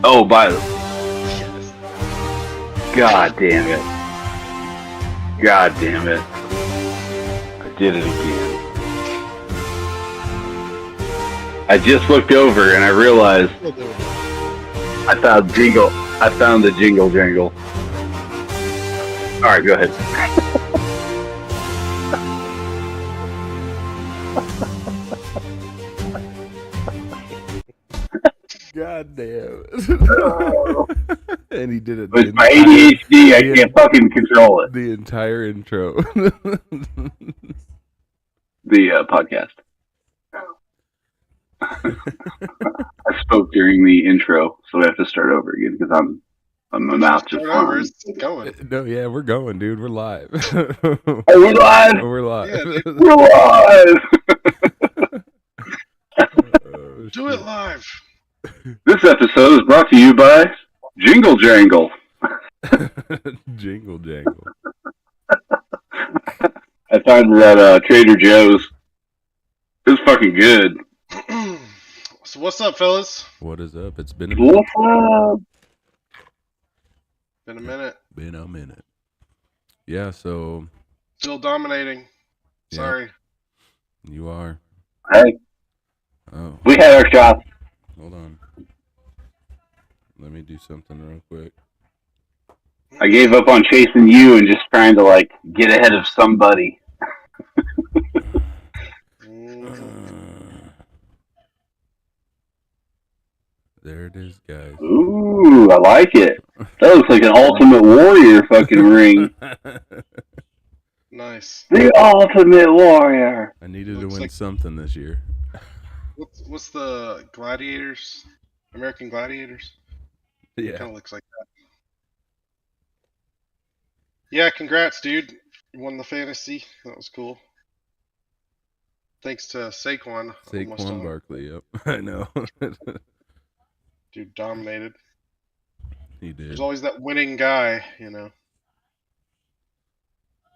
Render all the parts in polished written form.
Oh, by the Yes. God damn it. God damn it. I did it again. I just looked over and I realized Still doing it. I found the jingle jangle. Alright, go ahead. God damn. Oh, And he did it with my ADHD, I can't fucking control it. the entire intro. The podcast. I spoke during the intro, so I have to start over again because my mouth just Start over. flying. It's going. No, yeah, we're going, dude. We're live. Are we live? We're live. Yeah, dude. We're live! Oh, Do it shit. live. This episode is brought to you by Jingle Jangle. Jingle jangle. I found it at Trader Joe's. It was fucking good. So what's up, fellas? What is up? It's been a minute. What's up? Been a minute. Been a minute. Yeah, so Still dominating. Yeah. Sorry. you are. Hey, Oh, we had our shots. hold on. Let me do something real quick. I gave up on chasing you and just trying to like get ahead of somebody. There it is, guys. Ooh, I like it. That looks like an Ultimate Warrior fucking ring. Nice. The Ultimate Warrior. I needed to Looks win like- something this year. What's the Gladiators? American Gladiators? Yeah. Kind of looks like that. Yeah, congrats, dude. You won the fantasy. That was cool. Thanks to Saquon. almost Saquon on- Barkley, yep. I know. Dude dominated. He did. There's always that winning guy, you know.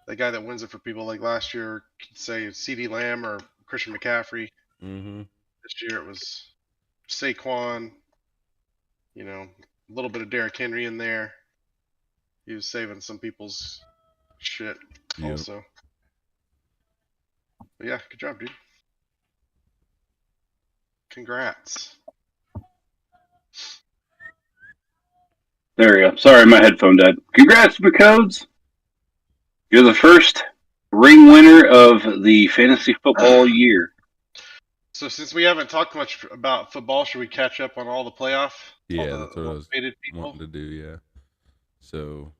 The guy that wins it for people. Like last year, could say CeeDee Lamb or Christian McCaffrey. Mm-hmm. This year it was Saquon. You know, a little bit of Derrick Henry in there. He was saving some people's shit Yep. also. But yeah, good job, dude. Congrats. There we go. Sorry, my headphone died. Congrats, McCodes. You're the first ring winner of the fantasy football year. So since we haven't talked much about football, should we catch up on all the playoff? Yeah, all the that's what I was motivated people? wanting to do, yeah. So,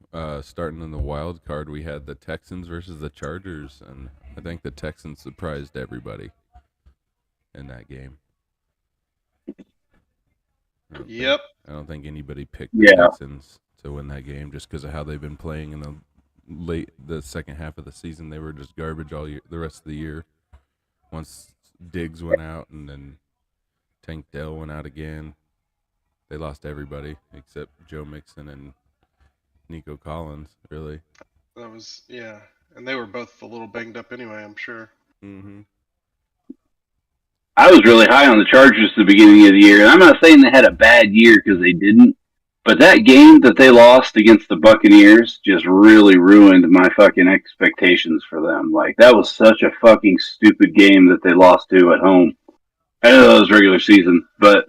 starting in the wild card, we had the Texans versus the Chargers, and I think the Texans surprised everybody in that game. Yep. I don't think anybody picked Yeah. the Texans to win that game just because of how they've been playing in the second half of the season. They were just garbage all year, the rest of the year. Once Diggs went out and then Tank Dell went out again, they lost everybody except Joe Mixon and Nico Collins, really. That was yeah, and they were both a little banged up anyway. I'm sure. Mm-hmm. I was really high on the Chargers at the beginning of the year, and I'm not saying they had a bad year because they didn't, but that game that they lost against the Buccaneers just really ruined my fucking expectations for them. Like, that was such a fucking stupid game that they lost to at home. I know that was regular season, but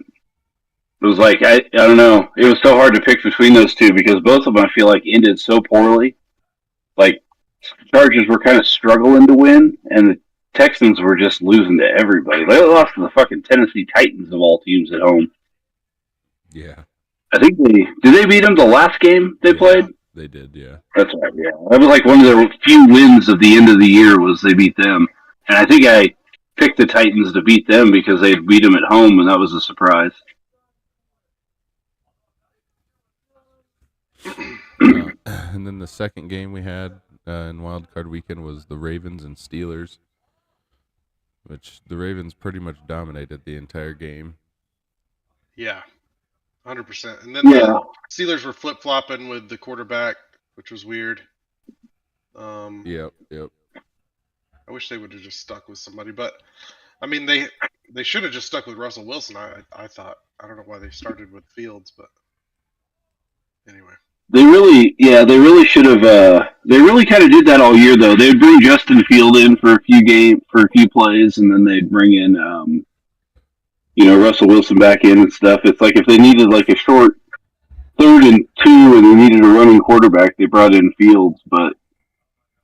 it was like, I don't know. It was so hard to pick between those two because both of them, I feel like, ended so poorly. Like, Chargers were kind of struggling to win, and the Texans were just losing to everybody. They lost to the fucking Tennessee Titans of all teams at home. Yeah, I think did they beat them the last game they Yeah. played? they did, yeah. That's right, yeah. That was like one of their few wins of the end of the year was they beat them. And I think I picked the Titans to beat them because they beat them at home, and that was a surprise. And then the second game we had in Wild Card Weekend was the Ravens and Steelers, which the Ravens pretty much dominated the entire game. Yeah, 100%. And then Yeah. the Steelers were flip flopping with the quarterback, which was weird. Yep. I wish they would have just stuck with somebody, but I mean they should have just stuck with Russell Wilson. I thought. I don't know why they started with Fields, but Anyway, They really should have. They really kind of did that all year, though. They'd bring Justin Field in for a few plays, and then they'd bring in, Russell Wilson back in and stuff. It's like if they needed like a short 3rd and 2, and they needed a running quarterback, they brought in Fields. But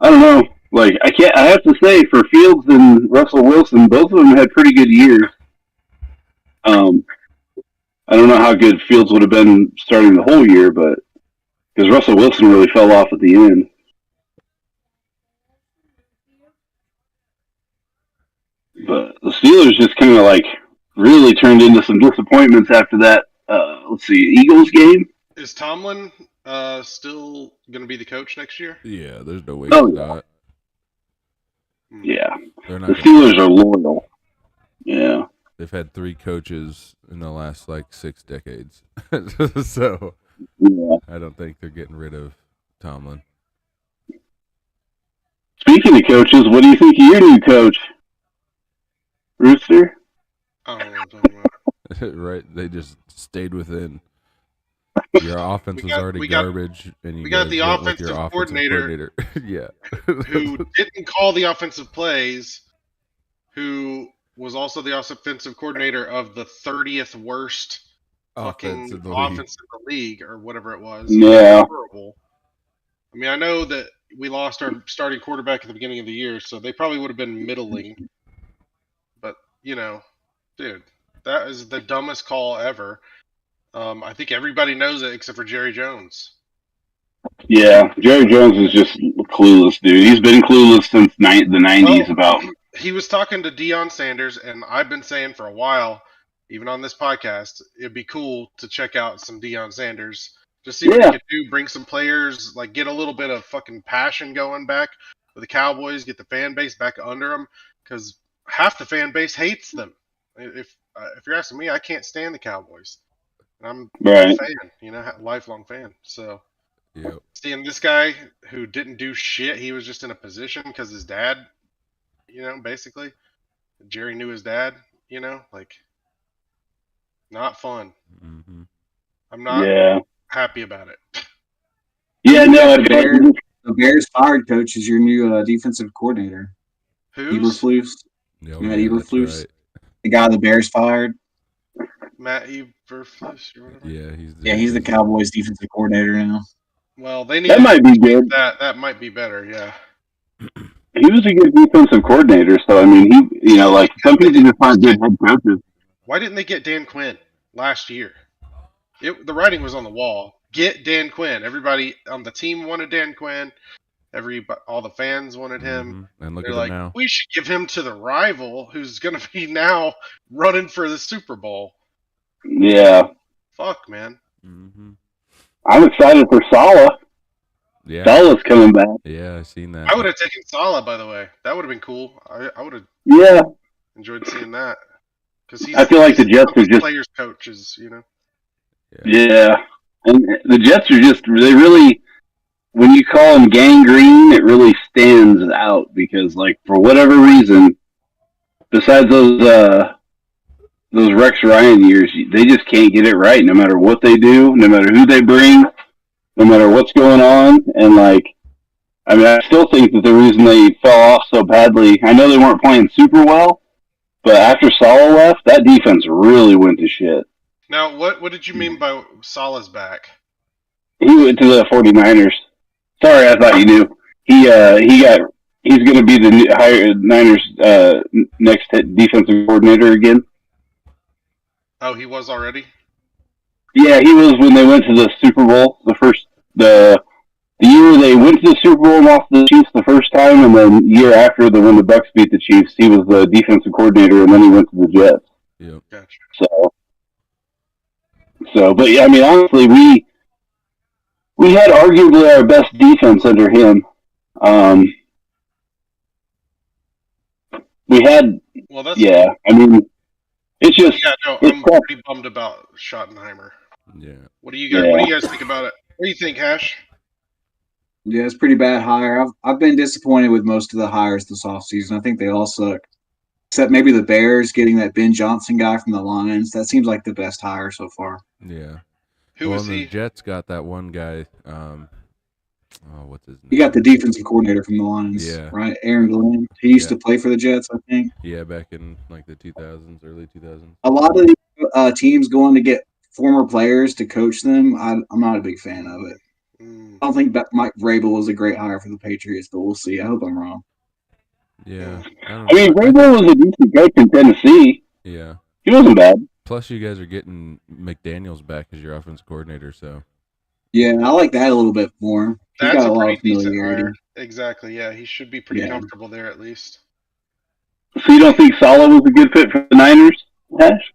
I don't know. Like I have to say, for Fields and Russell Wilson, both of them had pretty good years. I don't know how good Fields would have been starting the whole year, but because Russell Wilson really fell off at the end. But the Steelers just kind of like really turned into some disappointments after that. Eagles game. is Tomlin still going to be the coach next year? Yeah, there's no way Oh, he's yeah. not. Yeah, They're the not. Steelers are loyal. Yeah, They've had 3 coaches in the last like 6 decades, so yeah. I don't think they're getting rid of Tomlin. Speaking of coaches, what do you think of your new coach, Rooster? I don't know what I'm talking about. Right? They just stayed within. Your offense was already got- garbage, and you we got guys the went with offensive your coordinator yeah. who didn't call the offensive plays, who was also the offensive coordinator of the 30th worst fucking offense in the offense league. in the league, or whatever it was. Yeah. Horrible. I mean, I know that we lost our starting quarterback at the beginning of the year, so they probably would have been middling. But, dude, that is the dumbest call ever. I think everybody knows it except for Jerry Jones. Yeah, Jerry Jones is just clueless, dude. He's been clueless since the 90s about. He was talking to Deion Sanders, and I've been saying for a while, even on this podcast, it'd be cool to check out some Deion Sanders. Just see what he could do, bring some players, like get a little bit of fucking passion going back with the Cowboys, get the fan base back under them, because half the fan base hates them. If you're asking me, I can't stand the Cowboys. And I'm Right. a fan, lifelong fan. So Yep. seeing this guy who didn't do shit, he was just in a position because his dad, basically, Jerry knew his dad, not fun. Mm-hmm. I'm not Yeah. happy about it. Yeah, no, The Bears fired coach is your new defensive coordinator. Who's Eberflus, Yep, Matt yeah, Eberflus? that's right. the guy the Bears fired. Matt Eberflus or whatever? Yeah, He's the Cowboys defensive coordinator now. Well, they need that might be good. that might be better, yeah. He was a good defensive coordinator, so I mean, like some people just find good head coaches. Why didn't they get Dan Quinn last year? The writing was on the wall. Get Dan Quinn. Everybody on the team wanted Dan Quinn. All the fans wanted him. Mhm. And look They're at like, him now. we should give him to the rival who's going to be now running for the Super Bowl. Yeah, Fuck, man. Mm-hmm. I'm excited for Saleh. Yeah, Saleh's coming back. yeah, I seen that. I would have taken Salah, by the way. That would have been cool. I would have Yeah, enjoyed seeing that. Because I feel like the Jets are just players' coaches, yeah, and the Jets are they really. When you call them gangrene, it really stands out because, like, for whatever reason, besides those Rex Ryan years, they just can't get it right. No matter what they do, no matter who they bring, no matter what's going on, and like, I mean, I still think that the reason they fell off so badly, I know they weren't playing super well, but after Saleh left, that defense really went to shit. Now, what did you mean by Salah's back? He went to the 49ers. Sorry, I thought you knew. He's going to be the Niners' next defensive coordinator again. Oh, he was already? Yeah, he was when they went to the Super Bowl the year they went to the Super Bowl and lost to the Chiefs the first time, and then the year after when the Bucs beat the Chiefs, he was the defensive coordinator, and then he went to the Jets. Yep. Gotcha. But yeah, I mean, honestly, we had arguably our best defense under him. We had, Well, that's yeah. I mean, it's just yeah. No, it's I'm tough. pretty bummed about Schottenheimer. Yeah. What do you guys? Yeah. What do you guys think about it? What do you think, Hash? Yeah, it's a pretty bad hire. I've been disappointed with most of the hires this offseason. I think they all suck. Except maybe the Bears getting that Ben Johnson guy from the Lions. That seems like the best hire so far. Yeah. Who well, was and the he? Jets got that one guy. What's his name? You got the defensive coordinator from the Lions, Yeah. right? Aaron Glenn. He used Yeah. to play for the Jets, I think. Yeah, back in like the 2000s, early 2000s. A lot of the teams going to get former players to coach them. I'm not a big fan of it. I don't think that Mike Vrabel was a great hire for the Patriots, but we'll see. I hope I'm wrong. Yeah. I mean, Vrabel was a decent coach in Tennessee. Yeah. He wasn't bad. Plus, you guys are getting McDaniels back as your offense coordinator, so. Yeah, I like that a little bit more. He's That's got a a lot pretty of decent familiarity. hire. Exactly. Yeah, he should be pretty Yeah. comfortable there at least. So you don't think Saleh was a good fit for the Niners, Ash?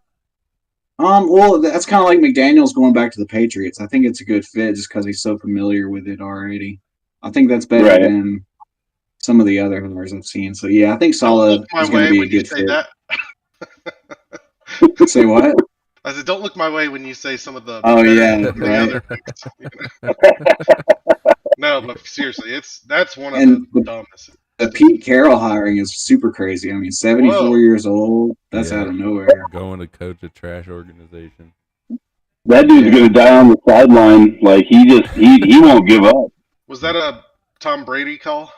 Well, that's kind of like McDaniels going back to the Patriots. I think it's a good fit just because he's so familiar with it already. I think that's better Right. than some of the other hires I've seen. So yeah, I think Saleh Don't look is my going to way be a when you good say fit. that. Say what? I said, don't look my way when you say some of the. Oh, better yeah, than the right. other picks, you know? No, but seriously, that's one of And the dumbest. The Pete Carroll hiring is super crazy. I mean, 74 Whoa. years old. That's Yeah. out of nowhere. Going to coach a trash organization. That dude's gonna die on the sideline. Like he won't give up. Was that a Tom Brady call?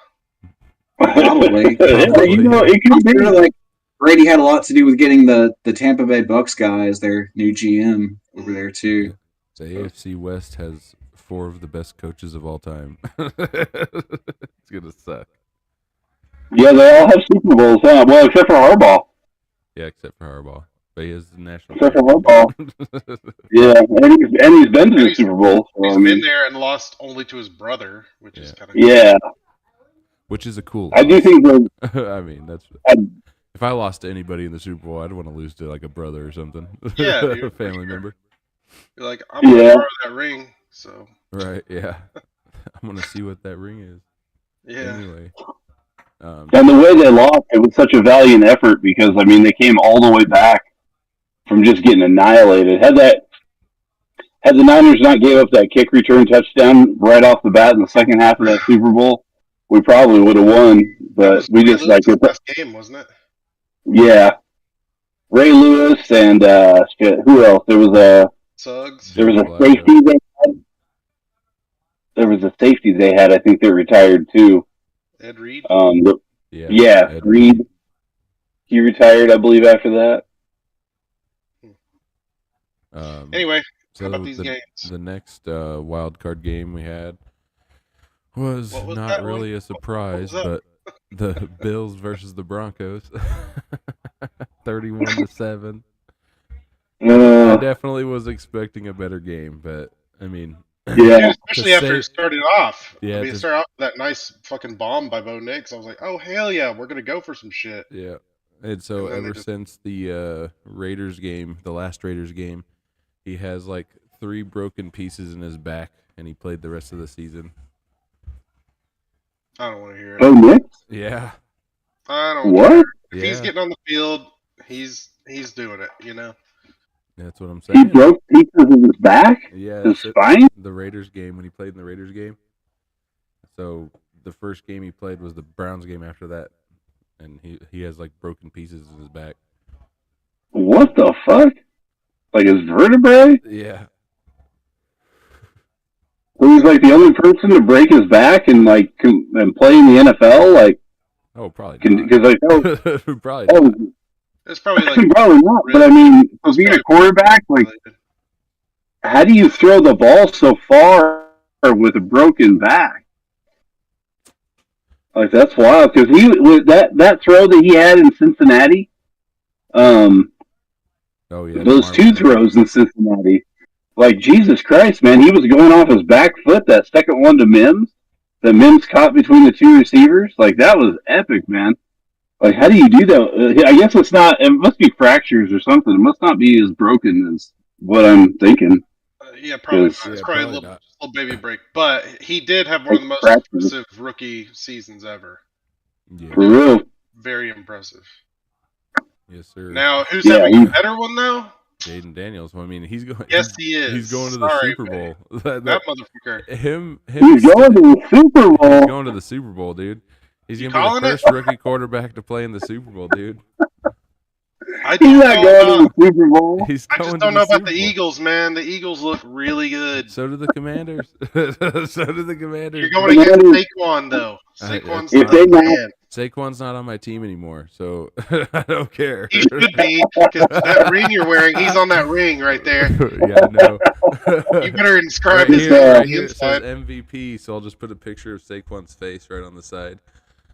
Probably. Yeah, you know, it could I'm be. sure like Brady had a lot to do with getting the Tampa Bay Bucks guy as their new GM over there too. The AFC West has 4 of the best coaches of all time. It's gonna suck. Yeah, they all have Super Bowls, huh? Well, except for Harbaugh. Yeah, except for Harbaugh, but he is the national. Except for champion. Yeah, and he's been to the Super Bowl. So, He's I mean, been there and lost only to his brother, which is kind of yeah, Which is a cool. I do loss. think that. I mean, that's. I- If I lost to anybody in the Super Bowl, I'd want to lose to like a brother or something. Yeah, a dude, for family sure. member. You're like, I'm gonna Yeah. borrow that ring. So Right? Yeah. I'm gonna see what that ring is. yeah, Anyway. And the way they lost, it was such a valiant effort because I mean they came all the way back from just getting annihilated. Had the Niners not gave up that kick return touchdown right off the bat in the second half of that Super Bowl, we probably would have won. that But was we Ray just like Lewis's best game, wasn't it? yeah, Ray Lewis and who else? There was a Suggs. there was a Flacco. safety they had. There was a safety they had. I think they retired too. Ed Reed. Yeah, Ed Reed. He retired, I believe, after that. Anyway, So how about these the, games? the next wild card game we had was What was not that one? really a surprise, What was but the Bills versus the Broncos, 31-7. I Uh, definitely was expecting a better game, but I mean, yeah, Dude, especially to after say- it started off. Yeah, I mean, it to- started off with that nice fucking bomb by Bo Nix. I was like, oh hell yeah, we're gonna go for some shit. yeah. And so And then they ever just- since the Raiders game, the last Raiders game, he has like 3 broken pieces in his back, and he played the rest of the season. I don't want to hear it. Oh, Nick? Yeah, I don't. What? If yeah. he's getting on the field, he's doing it. You know. That's what I'm He saying. broke pieces of his back? Yeah, His so- spine? the Raiders game when he played in the Raiders game. So the first game he played was the Browns game after that, and he has like broken pieces in his back. What the fuck? Like his vertebrae? Yeah, So he's like the only person to break his back and like and play in the NFL? Like, oh probably because like, probably oh, not. It's probably like probably not. But I mean, for being a quarterback, like, how do you throw the ball so far with a broken back? Like that's wild because he with that throw that he had in Cincinnati. Oh yeah, Those Marvin. 2 throws in Cincinnati, like Jesus Christ, man, he was going off his back foot. That second one to Mims, that Mims caught between the 2 receivers, like that was epic, man. Like, how do you do that? I guess it's not. It must be fractures or something. It must not be as broken as what I'm thinking. Yeah, probably Yes. not. It's Yeah, probably a probably little, not. little baby break, but he did have one of the most Fractures. impressive rookie seasons ever. Yeah, For real. Very impressive. yes sir. Now, who's Yeah, having he- a better one though? Jaden Daniels. Well, I mean, he's going. Yes, he is. He's going to the Sorry, Super man. Bowl. That motherfucker. him. He's going to the Super He's Bowl. going to the Super Bowl, dude. He's You gonna be calling the it? first rookie quarterback to play in the Super Bowl, dude. I He's don't not know going about- to the Super Bowl. He's I going just to don't know about Super the Bowl. Eagles, man. The Eagles look really good. So do the Commanders. So do the Commanders. You're going against Saquon, though. Saquon's If the they not- man. Saquon's not on my team anymore, so I don't care. He should be, because that ring you're wearing, he's on that ring right there. Yeah, I know. You better inscribe Right his here, name on right the here it says inside. MVP, so I'll just put a picture of Saquon's face right on the side.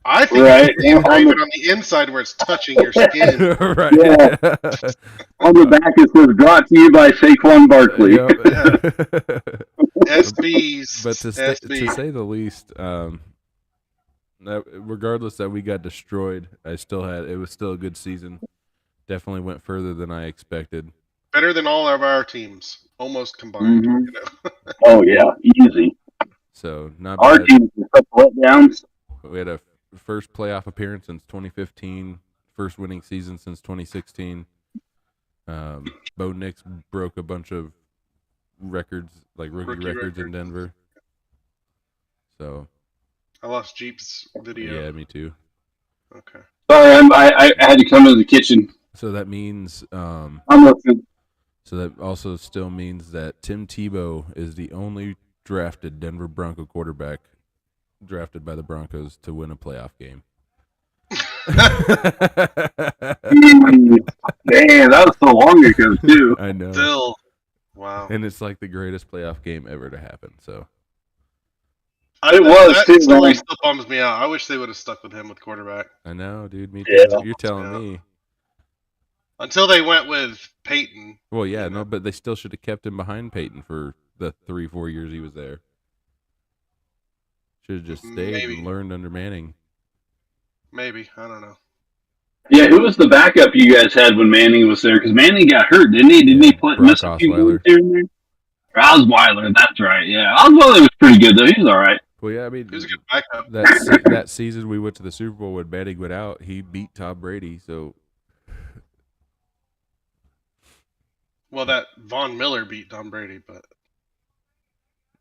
I think Right. you should engrave it on the inside where it's touching your skin. Right. Yeah. On the back it says brought to you by Saquon Barkley. Yep. SBs. But to SB. say the least, regardless that we got destroyed, it was still a good season. Definitely went further than I expected. Better than all of our teams, almost combined. Mhm. You know? Oh yeah, easy. So not Our bad. team was such letdowns. We had a first playoff appearance since 2015, first winning season since 2016. Bo Nix broke a bunch of records, like rookie records in Denver. So I lost Jeep's video. yeah, me too. Okay. Sorry, I had to come into the kitchen. So that means I'm listening. so that also still means that Tim Tebow is the only drafted Denver Bronco quarterback drafted by the Broncos to win a playoff game. Man, that was so long ago too. I know. Still. Wow. And it's like the greatest playoff game ever to happen. So It was, that too, story man. still bums me out. I wish they would have stuck with him with quarterback. I know, dude. Me too. Yeah. You're telling Yeah. me. Until they went with Peyton. Well, yeah, You no, know. but they still should have kept him behind Peyton for the 3-4 years he was there. Should have just stayed Maybe. and learned under Manning. Maybe. I don't know. Yeah, who was the backup you guys had when Manning was there? Because Manning got hurt, didn't he? Didn't he Brock miss a few Osweiler. games here and there? Osweiler, that's right. Yeah, Osweiler was pretty good though. He was all right. Well, yeah, I mean, He was a good backup. that season we went to the Super Bowl when Manning went out, he beat Tom Brady. So Well, that Von Miller beat Tom Brady, but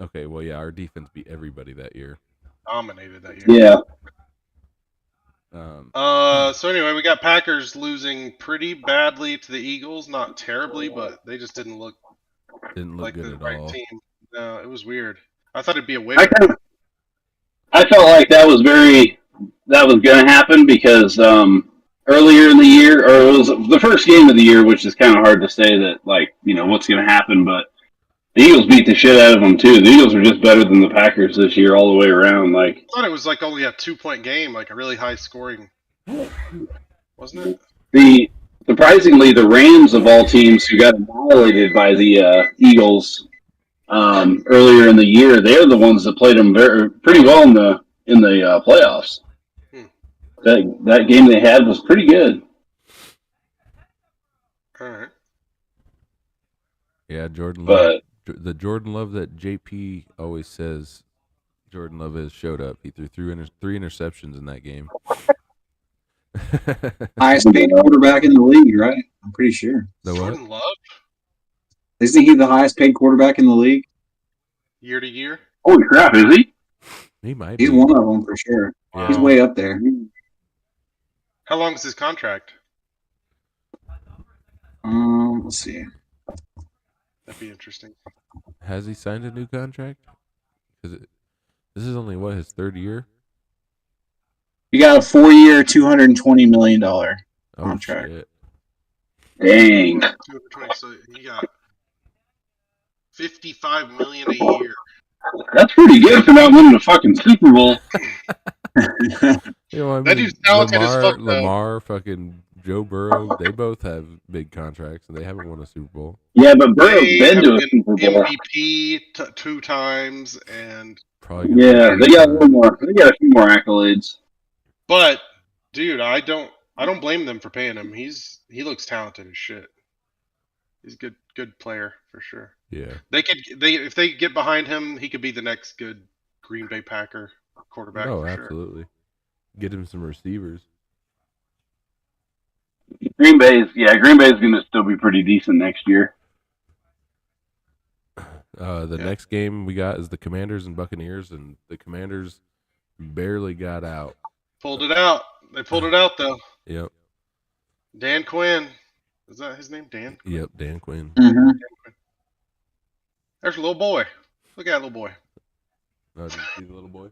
okay, well, yeah, our defense beat everybody that year. dominated that year. Yeah. So anyway, we got Packers losing pretty badly to the Eagles. Not terribly, but they just didn't look Didn't look like good the at right all. team. No, it was weird. I thought it'd be a way I better. felt like that was going to happen because earlier in the year, or it was the first game of the year, which is kind of hard to say that what's going to happen, but the Eagles beat the shit out of them too. The Eagles are just better than the Packers this year all the way around. Like, I thought it was like only a 2-point game, like a really high scoring, wasn't it? Surprisingly, the Rams of all teams who got annihilated by the Eagles earlier in the year, they're the ones that played them pretty well in the playoffs. That game they had was pretty good. All right. Yeah, Jordan But- Love. The Jordan Love that JP always says Jordan Love has showed up. He threw three interceptions in that game. Highest paid quarterback in the league, right? I'm pretty sure. The what? Jordan Love, Isn't he the highest paid quarterback in the league? year to year. Holy crap, is he? He might He's be. one of them for sure. Wow. He's way up there. How long is his contract? Let's see. That'd be interesting. Has he signed a new contract? Because this is only his third year. You got a 4-year, $220 million. Oh Contract. shit! Dang. 220. So you got $55 million a year. That's pretty good for not winning a fucking Super Bowl. You know, I That mean, dude's talented as fuck, though. Lamar, fucking Joe Burrow, they both have big contracts and they haven't won a Super Bowl. Yeah, but Burrow's They been have to a been Super Bowl. MVP 2 times, and Probably. Gonna Yeah, win they got a three little more. They got a few more accolades. but dude, I don't blame them for paying him. He looks talented as shit. He's a good player for sure. Yeah. If they get behind him, he could be the next good Green Bay Packer quarterback Oh, for sure. absolutely. Get him some receivers. Green Bay's going to still be pretty decent next year. The next game we got is the Commanders and Buccaneers, and the Commanders barely got out. Pulled it out. They pulled it out though. Yep. Dan Quinn. Is that his name? Dan? Yep, Dan Quinn. Mm-hmm. There's a little boy. Look at that little boy. Oh, did you see the little boy?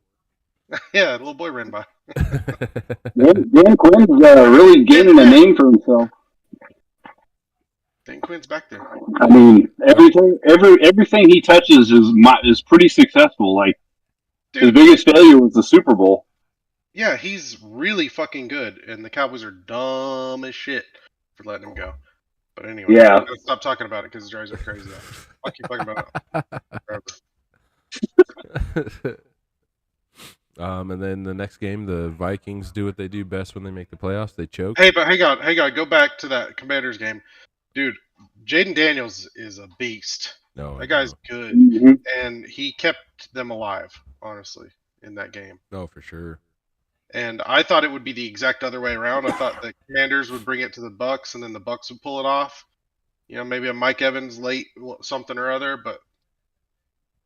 Yeah, the little boy ran by. Dan Quinn's really gaining a name for himself. Dan Quinn's back there. I mean, everything he touches is pretty successful. Like his Dude, biggest failure was the Super Bowl. yeah, he's really fucking good, and the Cowboys are dumb as shit for letting him go. But anyway, Yeah. I'm gonna stop talking about it because it drives me crazy. I'll keep talking about it forever. And then the next game, the Vikings do what they do best when they make the playoffs. They choke. Hey, but hang on. Go back to that Commanders game. Dude, Jaden Daniels is a beast. No, That guy's good. Mhm. And he kept them alive, honestly, in that game. No, for sure. And I thought it would be the exact other way around. I thought the Commanders would bring it to the Bucks, and then the Bucks would pull it off. You know, maybe a Mike Evans late something or other, but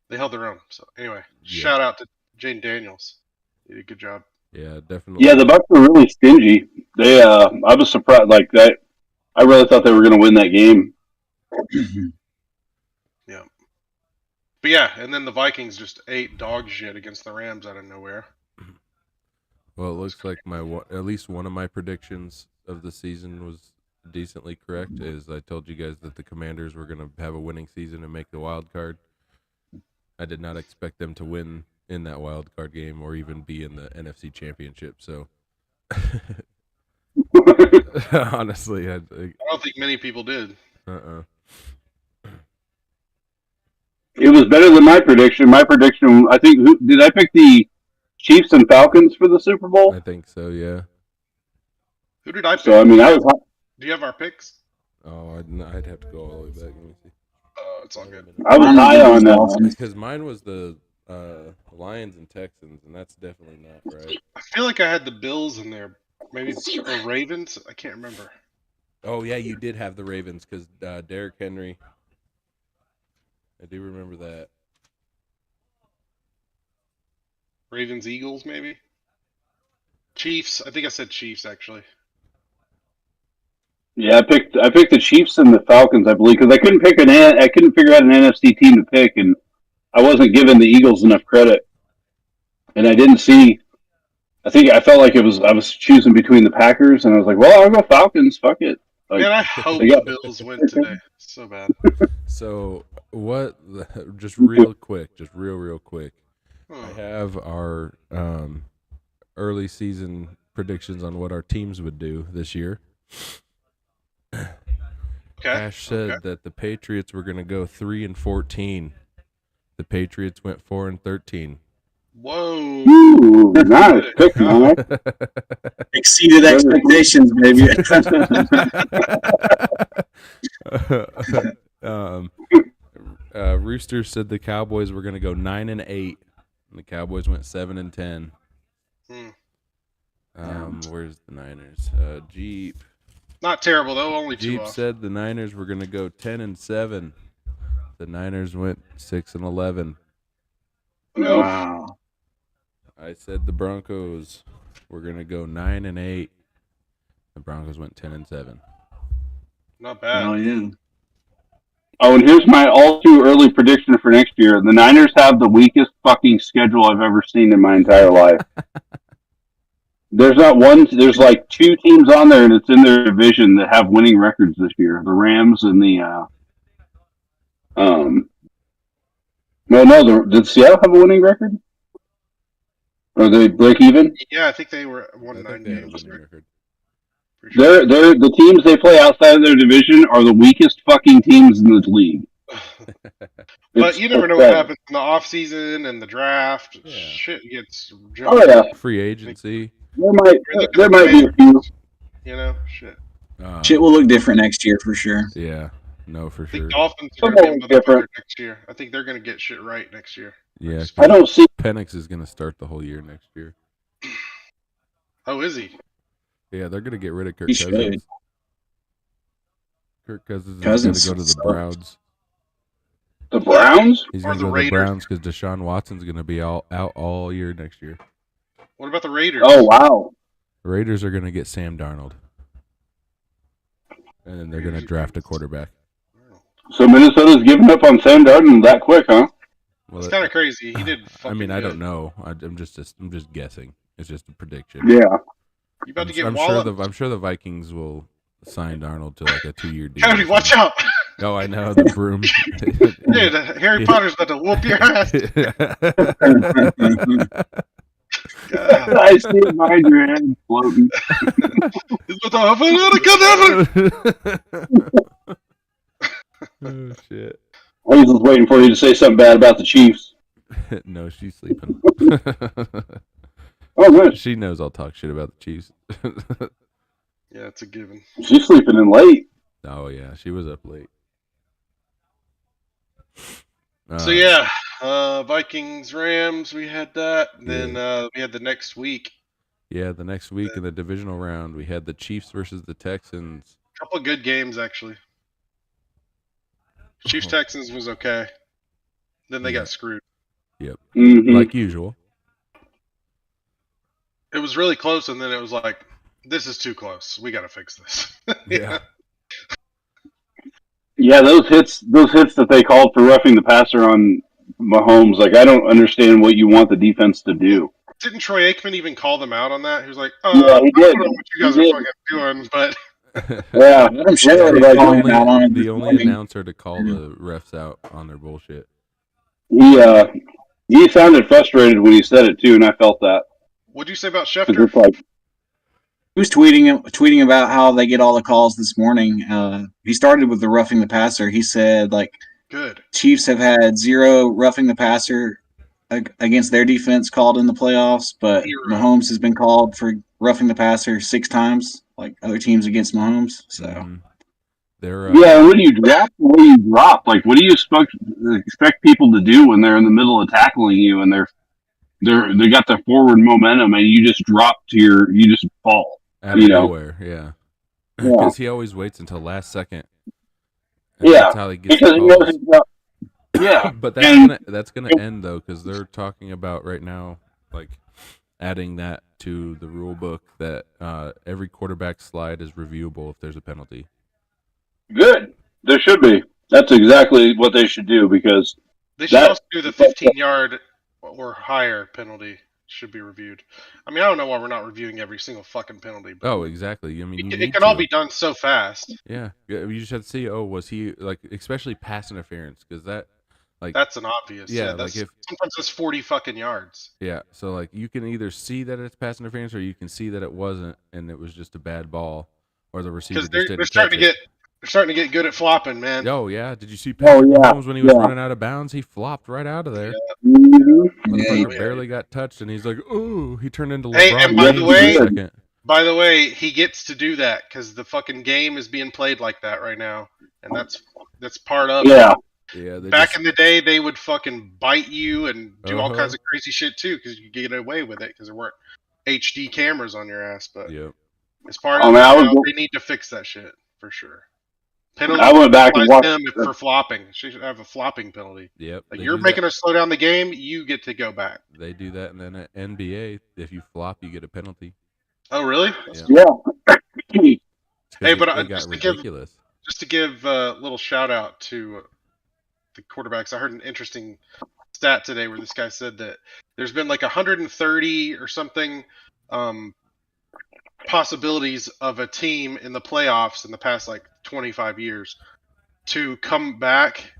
they held their own. So anyway, Yeah. shout out to Jaden Daniels. He did a good job. Yeah, definitely. Yeah, the Bucks were really stingy. They, I was surprised. Like that, I really thought they were going to win that game. But yeah, and then the Vikings just ate dog shit against the Rams out of nowhere. Well, it looks like at least one of my predictions of the season was decently correct. Is I told you guys that the Commanders were going to have a winning season and make the wild card. I did not expect them to win in that wild card game or even be in the NFC Championship. So, honestly, I don't think many people did. It was better than my prediction. My prediction, I think, did I pick the Chiefs and Falcons for the Super Bowl? I think so. Yeah. Who did I pick? So I mean, I was. Do you have our picks? Oh, I'd have to go all the way back. Let me see. It's all good. I was high on that. Because mine was the Lions and Texans, and that's definitely not right. I feel like I had the Bills in there. Maybe the Ravens? I can't remember. Oh, yeah, you did have the Ravens because Derrick Henry. I do remember that. Ravens, Eagles, maybe? Chiefs. I think I said Chiefs, actually. Yeah, I picked the Chiefs and the Falcons, I believe, because I couldn't figure out an NFC team to pick, and I wasn't giving the Eagles enough credit, and I didn't see. I felt like I was choosing between the Packers, and I was like, well, I'll go Falcons. Fuck it. Like, Man, I hope the Bills win today. So bad. So what? Just real quick. Huh. I have our early season predictions on what our teams would do this year. Okay. Ash said that the Patriots were going to go 3-14. The Patriots went 4-13. Whoa. Ooh, nice pick, man. Exceeded expectations, baby. Rooster said the Cowboys were going to go 9-8, and the Cowboys went 7-10. Where's the Niners? Jeep. Not terrible, though. Only two Jeep off. said the Niners were going to go 10-7. The Niners went 6-11. Wow. I said the Broncos were going to go 9-8. The Broncos went 10-7. Not bad. Oh yeah. Oh, and here's my all too early prediction for next year. The Niners have the weakest fucking schedule I've ever seen in my entire life. There's like two teams on there, and it's in their division that have winning records this year. The Rams and the did Seattle have a winning record? Or they break even? Yeah, I think they were I 1-9 think they had a games. winning record. Pretty sure. They're the teams they play outside of their division are the weakest fucking teams in the league. But you never know what happens in the off season and the draft. Yeah. Shit gets. Oh yeah, Free agency. there might be a few. You know, shit. Shit will look different next year for sure. Yeah, no, for I think sure. Dolphins are Somewhat going to be different. motherfucker next year. I think they're going to get shit right next year. Yeah, I 'cause don't see. Penix is going to start the whole year next year. Oh, is he? Yeah, they're going to get rid of Kirk He should. Cousins. Kirk Cousins Cousins is going to go to the sucks. Browns. The Browns? He's Or going to the go to the Raiders. Browns because Deshaun Watson's going to be out all year next year. What about the Raiders? Oh wow. The Raiders are going to get Sam Darnold. And then they're going to draft a quarterback. So Minnesota's giving up on Sam Darnold that quick, huh? Well, It's kind of crazy. He did. I mean, I fucking don't know. I'm just guessing. It's just a prediction. Yeah. You about to get I'm walloped? sure the Vikings will sign Darnold to like a 2-year deal. Cody, watch out! Oh, I know the broom. Dude, Harry Potter's about to whoop your ass. God. I see it behind your head floating. He's about to have Oh shit! I was just waiting for you to say something bad about the Chiefs. No, she's sleeping. Oh, good. She knows I'll talk shit about the Chiefs. Yeah, it's a given. She's sleeping in late. Oh yeah, she was up late. So yeah, Vikings, Rams, we had that. Then we had the next week. Yeah, the next week in the divisional round, we had the Chiefs versus the Texans. A couple of good games actually. Chiefs Texans was okay. Then they got screwed. Yep, Mm-hmm. like usual. It was really close, and then it was like, this is too close. We got to fix this. Yeah. Yeah, those hits that they called for roughing the passer on Mahomes, like I don't understand what you want the defense to do. Didn't Troy Aikman even call them out on that? He was like, Yeah, he I did. don't know what you guys He are did. fucking doing, but Yeah, I'm sure Yeah, they're like, calling him out on it. The only announcer to call the refs out on their bullshit. he sounded frustrated when he said it too, and I felt that. what'd you say about 'Cause Schefter? it's like, He was tweeting about how they get all the calls this morning. He started with the roughing the passer. He said like Good. Chiefs have had 0 roughing the passer against their defense called in the playoffs, but 0. Mahomes has been called for roughing the passer 6 times, like other teams against Mahomes. So Mhm. They're yeah, when you drop the way you drop, like what do you expect people to do when they're in the middle of tackling you and they got their forward momentum and you just you just fall. out of nowhere. Yeah, because he always waits until last second. And Yeah, that's how he gets because the he knows calls. he's got. Yeah, But that's gonna end though, because they're talking about right now, like adding that to the rule book that every quarterback slide is reviewable if there's a penalty. good. There should be. That's exactly what they should do because They should That- also do the 15-yard or higher penalty should be reviewed. I mean, I don't know why we're not reviewing every single fucking penalty. But Oh, exactly. I mean, you it need can all to. be done so fast. Yeah, you just have to see. Oh, was he like, especially pass interference? Because that, like, That's an obvious. Yeah, That's, like if- sometimes it's 40 fucking yards. yeah. So like, you can either see that it's pass interference, or you can see that it wasn't, and it was just a bad ball, or the receiver Because just they're didn't starting to catch it. they're starting to get good at flopping, man. Oh yeah, did you see Patrick yeah, Mahomes when he was yeah. running out of bounds? He flopped right out of there. Mhm. Motherfucker Yeah. barely got touched, and he's like, "Ooh!" He turned into Hey, LeBron and by the James way- for a second. By the way, he gets to do that because the fucking game is being played like that right now, and that's part of it. Yeah, Yeah, they Back just, in the day, they would fucking bite you and do all Uh-huh. kinds of crazy shit too because you could get away with it because there weren't HD cameras on your ass. But yeah. as part I of mean, it I was now, go- they need to fix that shit for sure. Penalty I went back and applies to watched. him for flopping. She should have a flopping penalty. Yep. Like they you're do making that. us slow down the game, you get to go back. They do that, and then at NBA, if you flop, you get a penalty. Oh, really? Yeah. Yeah. It's 'cause Hey, but it got just to give- ridiculous. Just to give a little shout out to the quarterbacks, I heard an interesting stat today where this guy said that there's been like 130 or something possibilities of a team in the playoffs in the past like 25 years to come back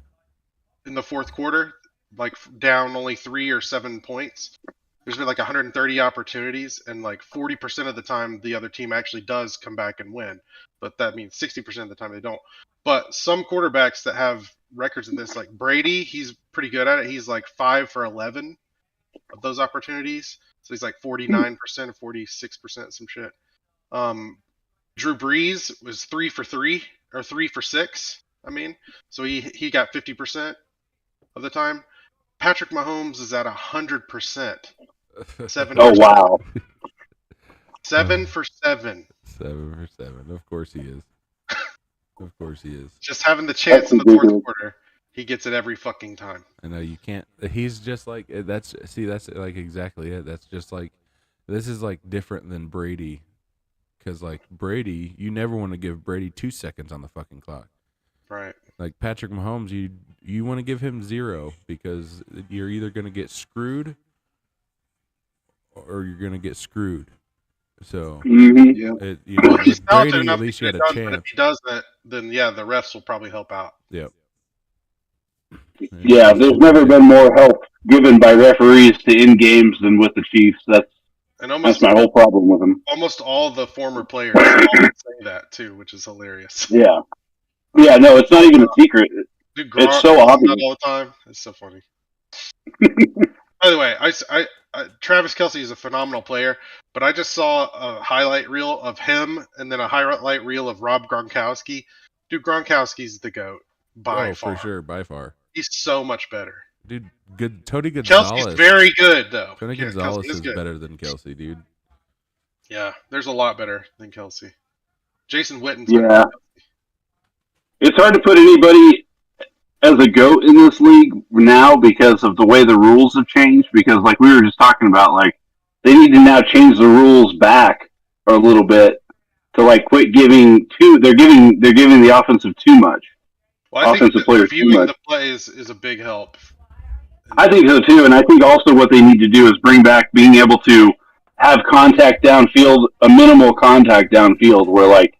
in the fourth quarter, like down only 3 or 7 points. There's been like 130 opportunities, and like 40% of the time the other team actually does come back and win. But that means 60% of the time they don't. But some quarterbacks that have records in this, like Brady, he's pretty good at it. He's like 5 for 11 of those opportunities. So he's like 49% or 46%, some shit. Drew Brees was 3 for 3 or 3 for 6. I mean, so he got 50% of the time. Patrick Mahomes is at 100%. 7 Oh for wow. 7 for 7. 7 for 7. Of course he is. Of course he is. Just having the chance That's in the fourth ridiculous. quarter, he gets it every fucking time. I know you can't. He's just like that's. See, that's like exactly it. That's just like this is like different than Brady. Because like Brady, you never want to give Brady 2 seconds on the fucking clock. Right. Like Patrick Mahomes, you want to give him 0 because you're either going to get screwed or you're going to get screwed. So, Yeah. with He's talented Brady, enough at least to you get had a it done, but if chance. he doesn't, then yeah, the refs will probably help out. Yep. Yeah, there's never been more help given by referees to in games than with the Chiefs. That's my whole problem with them. Almost all the former players all say that too, which is hilarious. Yeah. Yeah, no, it's not even a secret. Dude, It's so obvious all the time. It's so funny. By the way, Travis Kelce is a phenomenal player, but I just saw a highlight reel of him and then a highlight reel of Rob Gronkowski. Dude, Gronkowski's the GOAT by far. For sure, by far. He's so much better. Dude, Tony Gonzalez. Kelce's very good, though. Tony Gonzalez is good. better than Kelce, dude. Yeah, there's a lot better than Kelce. Jason Witten's Yeah. It's hard to put anybody as a GOAT in this league now because of the way the rules have changed. Because, like we were just talking about, like they need to now change the rules back a little bit to like quit giving They're giving the offensive too much. Well, I offensive think players reviewing the plays is a big help. I think so too, and I think also what they need to do is bring back being able to have contact downfield, a minimal contact downfield, where like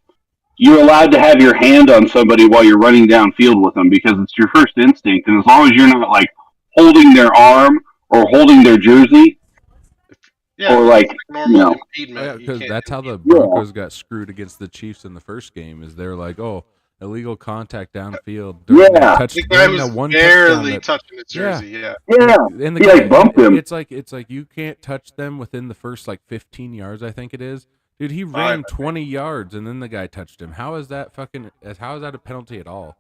you're allowed to have your hand on somebody while you're running downfield with them because it's your first instinct, and as long as you're not like holding their arm or holding their jersey, or like normal impediment. Because that's how the Broncos got screwed against the Chiefs in the first game. Is they're like, oh, illegal contact downfield. The guy was barely touching his jersey. Yeah. And the guy bumped him. It's like you can't touch them within the first like 15 yards. I think it is. Dude, he ran 20 yards and then the guy touched him. How is that a penalty at all?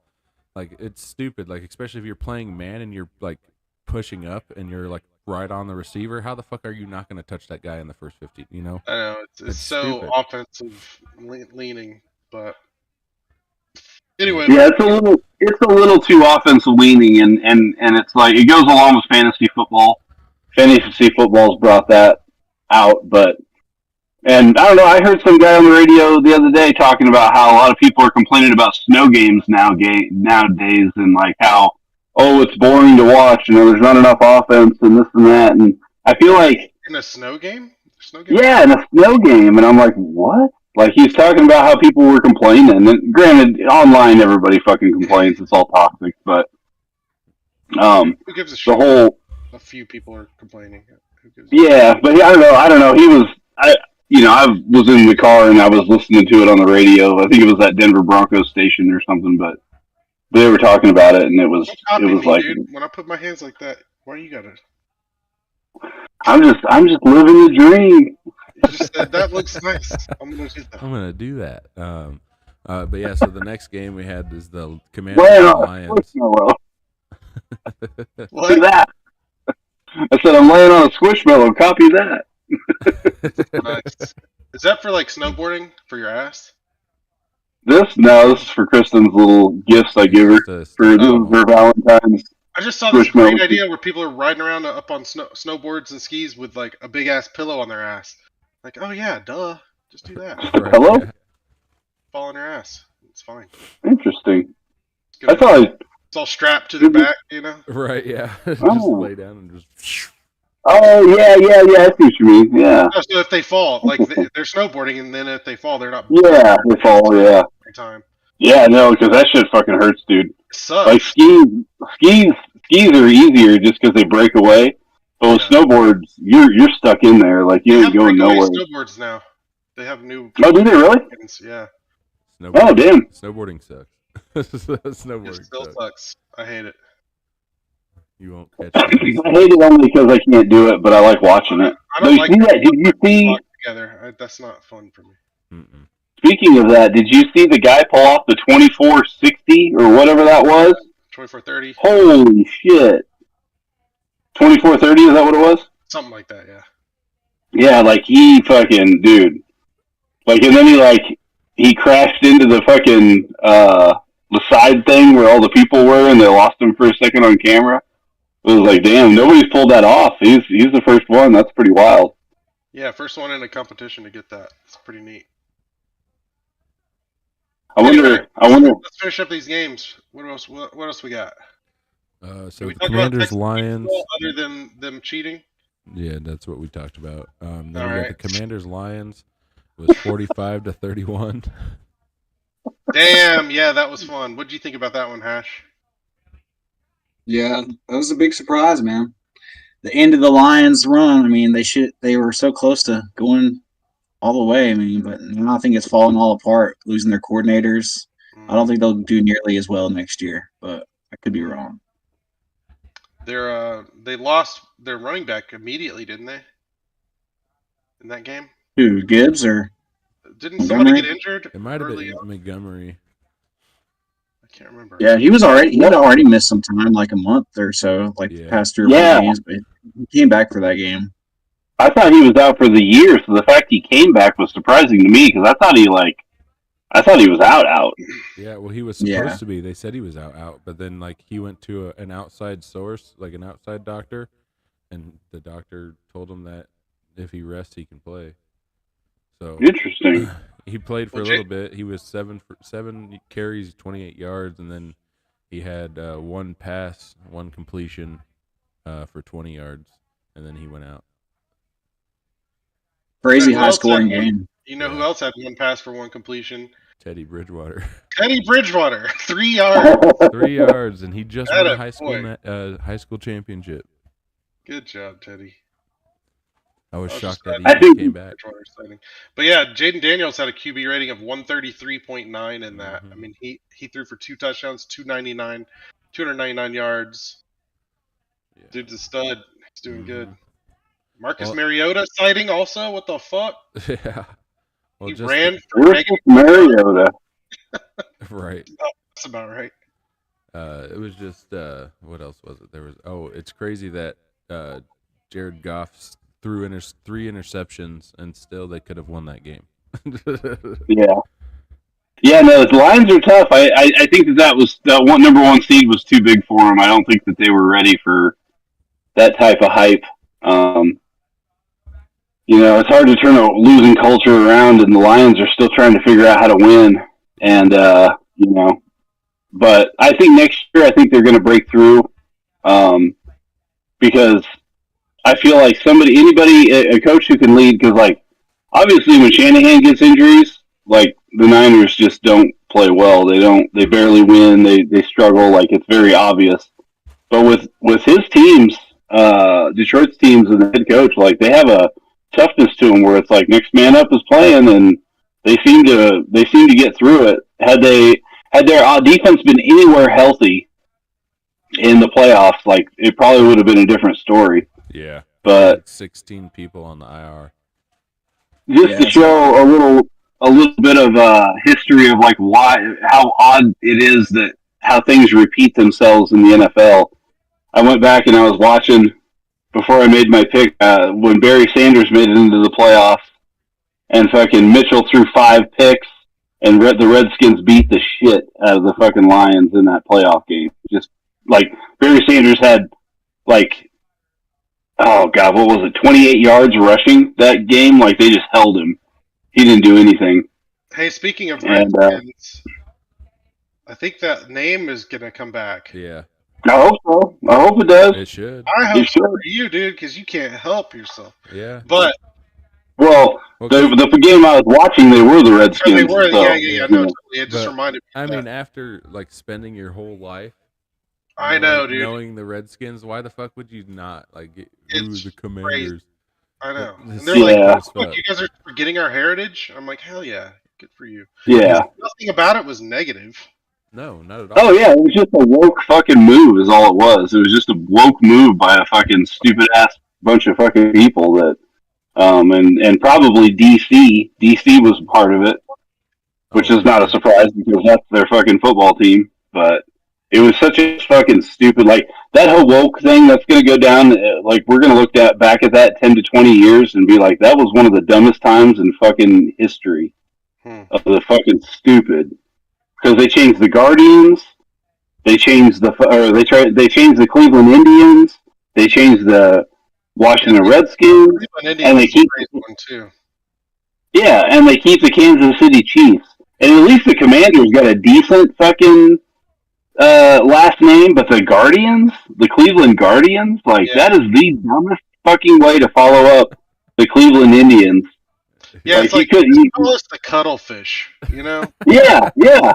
Like, it's stupid. Like, especially if you're playing man and you're like pushing up and you're like right on the receiver. How the fuck are you not going to touch that guy in the first 15? You know? I know it's so stupid. offensive leaning, but anyway. Yeah, it's a little too offensive leaning, and it's like it goes along with fantasy football. Fantasy football's brought that out, and I don't know. I heard some guy on the radio the other day talking about how a lot of people are complaining about snow games nowadays, and like how it's boring to watch. There's not enough offense and this and that. And I feel like in a snow game. Yeah, in a snow game, and I'm like, what? Like he's talking about how people were complaining. And granted, online everybody fucking complains. It's all toxic, but who gives a shit? A few people are complaining. Yeah, but I don't know. He was I was in the car and I was listening to it on the radio. I think it was that Denver Broncos station or something, but they were talking about it, and it was like, dude. When I put my hands like that, why you gotta? I'm just living the dream. You just said that looks nice. I'm gonna do that. But yeah, so the next game we had is the Commanders and Lions. What? See that? I said I'm laying on a squishmallow. Copy that. Nice. Is that for like snowboarding for your ass? This is for Kristen's little gifts I give her for Valentine's. I just saw this great idea where people are riding around up on snowboards and skis with like a big ass pillow on their ass. Like, oh yeah, duh, just do that. Hello? Yeah. Fall on your ass. It's fine. Interesting. I thought it's all strapped to the back, you know? Right? Yeah. Just lay down and just. Oh yeah. I see what you mean. Yeah. No, so if they fall, like they're snowboarding, and then if they fall, they're not. Yeah, they fall. Yeah. Every time. Yeah, no, because that shit fucking hurts, dude. It sucks. Like skis are easier just because they break away. But with snowboards, you're stuck in there. Like you ain't going nowhere. Snowboards now. They have new. Oh, do they really? Yeah. Oh, damn. Snowboarding sucks. It still sucks. I hate it. You won't catch it. I hate it only because I can't do it, but I like watching it. I don't like that. Did you see? Together. That's not fun for me. Mm-mm. Speaking of that, did you see the guy pull off the 2460 or whatever that was? 2430. Holy shit. 2430, is that what it was? Something like that, yeah. Yeah, like he fucking, dude. Like, and then he crashed into the fucking, the side thing where all the people were and they lost him for a second on camera. It was like, damn, nobody's pulled that off. He's the first one. That's pretty wild. Yeah, first one in a competition to get that. It's pretty neat. I wonder. Let's finish up these games. What else? What else we got? So we the talk about Commanders Texas Lions. baseball other than them cheating. Yeah, that's what we talked about. Then All we got right. the Commanders Lions was 45-31. Damn, yeah, that was fun. What did you think about that one, Hash? Yeah, that was a big surprise, man. The end of the Lions' run. I mean, they were so close to going all the way. I mean, but now I think it's falling all apart, losing their coordinators. I don't think they'll do nearly as well next year, but I could be wrong. They lost their running back immediately, didn't they? In that game? Who, Gibbs or Didn't somebody Montgomery? get injured? It might have early been on? Montgomery. I can't remember. Yeah, he had already missed some time, like a month or so, like the past 3 or 4 games, but he came back for that game. I thought he was out for the year, so the fact he came back was surprising to me because I thought he was out. Yeah, well, he was supposed to be. They said he was out, but then like he went to an outside source, like an outside doctor, and the doctor told him that if he rests, he can play. So Interesting. he played for a little bit. He was 7 carries, 28 yards, and then he had 1 pass, 1 completion for 20 yards, and then he went out. Crazy high scoring game. You know who else had 1 pass for 1 completion? Teddy Bridgewater. Teddy Bridgewater, 3 yards. 3 yards, and he just won a high school championship. Good job, Teddy. I was shocked that he came back. But yeah, Jaden Daniels had a QB rating of 133.9 in that. I mean, he threw for 2 touchdowns, 299 yards. Yeah. Dude's a stud. He's doing good. Marcus Mariota sighting also. What the fuck? Yeah. Well, he ran for Mariota. Right. Oh, that's about right. It was just what else was it? There was it's crazy that Jared Goff threw 3 interceptions and still they could have won that game. Yeah, no, the Lions are tough. I think that was that number 1 seed was too big for them. I don't think that they were ready for that type of hype. It's hard to turn a losing culture around, and the Lions are still trying to figure out how to win. And but I think next year, I think they're going to break through, because I feel like a coach who can lead, because like obviously when Shanahan gets injuries, like the Niners just don't play well. They barely win. They struggle. Like it's very obvious. But with his teams, Detroit's teams and the head coach, like they have a toughness to them where it's like next man up is playing, and they seem to get through it. Had their defense been anywhere healthy in the playoffs, like it probably would have been a different story. Yeah, but 16 people on the IR. Just to show a little bit of history of like how odd it is that how things repeat themselves in the NFL. I went back and I was watching before I made my pick when Barry Sanders made it into the playoffs, and fucking Mitchell threw 5 picks, and the Redskins beat the shit out of the fucking Lions in that playoff game. Just like Barry Sanders had like, oh god, what was it, 28 yards rushing that game? Like they just held him. He didn't do anything. Hey, speaking of Redskins, I think that name is gonna come back. Yeah. I hope so. I hope it does. It should. I hope so for you, dude, because you can't help yourself. Yeah. But the game I was watching, they were the Redskins. They were. So, yeah. No, totally. It just reminded me. I mean, after like spending your whole life, I know, dude, knowing the Redskins, why the fuck would you not like the Commanders? Crazy. I know. And they're like, "Look, you guys are forgetting our heritage." I'm like, "Hell yeah, good for you." Yeah. Nothing about it was negative. No, not at all. Oh yeah, it was just a woke fucking move is all it was. It was just a woke move by a fucking stupid ass bunch of fucking people that and probably DC was part of it, which is not a surprise because that's their fucking football team. But it was such a fucking stupid, like that whole woke thing that's going to go down. Like we're going to look back at that 10 to 20 years and be like, that was one of the dumbest times in fucking history of the fucking stupid. Because they changed the Guardians, they changed the Cleveland Indians, they changed the Washington Redskins, and they keep one too. Yeah, and they keep the Kansas City Chiefs. And at least the Commanders got a decent fucking last name, but the Guardians, the Cleveland Guardians, like Yeah. that is the dumbest fucking way to follow up the Cleveland Indians. Yeah, Like, it's you like couldn't- just call us the cuttlefish, you know? Yeah, yeah.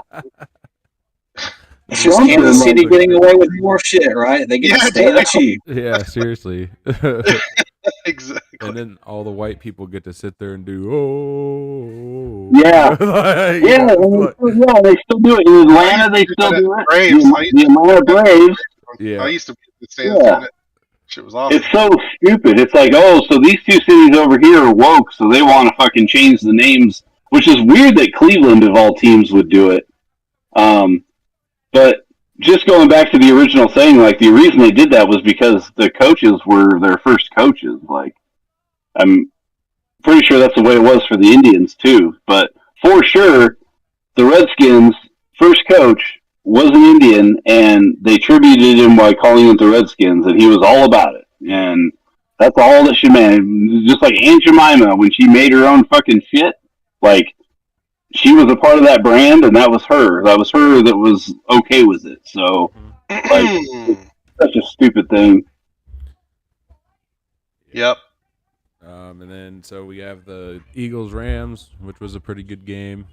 It's just Something Kansas like City that. getting away with more shit, right? They get Yeah, to stay dude. the chief. Yeah, seriously. Exactly. And then all the white people get to sit there and do oh Yeah. Like, Yeah, you know, and like- they still do it. In Atlanta, they still that do it. Braves. The Atlanta Braves. Yeah. I used to be in the stands Yeah. doing it. Shit was awesome. It's so stupid. It's like, oh, so these two cities over here are woke, so they want to fucking change the names, which is weird that Cleveland, of all teams, would do it. But just going back to the original thing, like, the reason they did that was because the coaches were their first coaches. Like, I'm pretty sure that's the way it was for the Indians, too. But for sure, the Redskins' first coach was an Indian, and they tributed him by calling it the Redskins, and he was all about it. And that's all that should matter. Just like Aunt Jemima, when she made her own fucking shit, like, she was a part of that brand, and that was her. That was her that was okay with it. So, such a stupid thing. Yep. And then so we have the Eagles Rams, which was a pretty good game.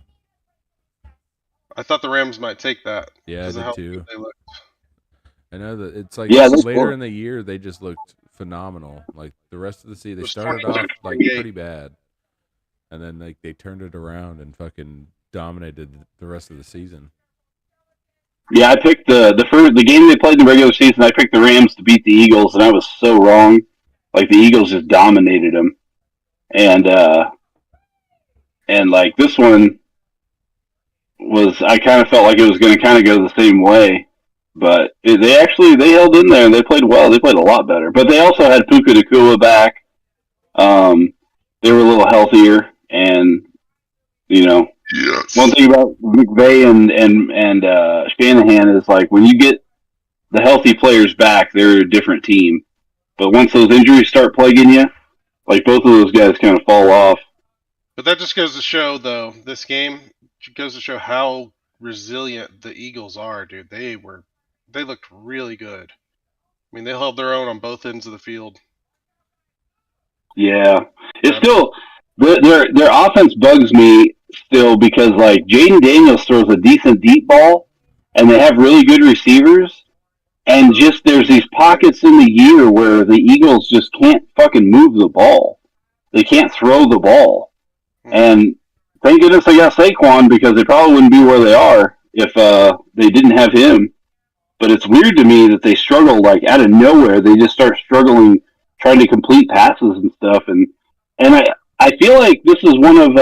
I thought the Rams might take that. Yeah, I 'cause of did how too. good they looked. I know that it's like Yeah, that's later cool. in the year they just looked phenomenal. Like the rest of the season, they Those started 22, off like 28. pretty bad, and then like they turned it around and fucking dominated the rest of the season. Yeah, I picked the game they played in the regular season. I picked the Rams to beat the Eagles, and I was so wrong. Like, the Eagles just dominated them, and like this one was, I kind of felt like it was going to kind of go the same way, but they held in there and they played well. They played a lot better, but they also had Puka Nacua back. They were a little healthier, and you know. Yes. One thing about McVay and Shanahan is, like, when you get the healthy players back, they're a different team. But once those injuries start plaguing you, like, both of those guys kind of fall off. But that just goes to show, though, this game goes to show how resilient the Eagles are, dude. They looked really good. I mean, they held their own on both ends of the field. Yeah, it's still their offense bugs me still because, like, Jaden Daniels throws a decent deep ball, and they have really good receivers. And just there's these pockets in the year where the Eagles just can't fucking move the ball. They can't throw the ball. And thank goodness they got Saquon, because they probably wouldn't be where they are if they didn't have him. But it's weird to me that they struggle, like, out of nowhere. They just start struggling trying to complete passes and stuff. And I feel like this is one of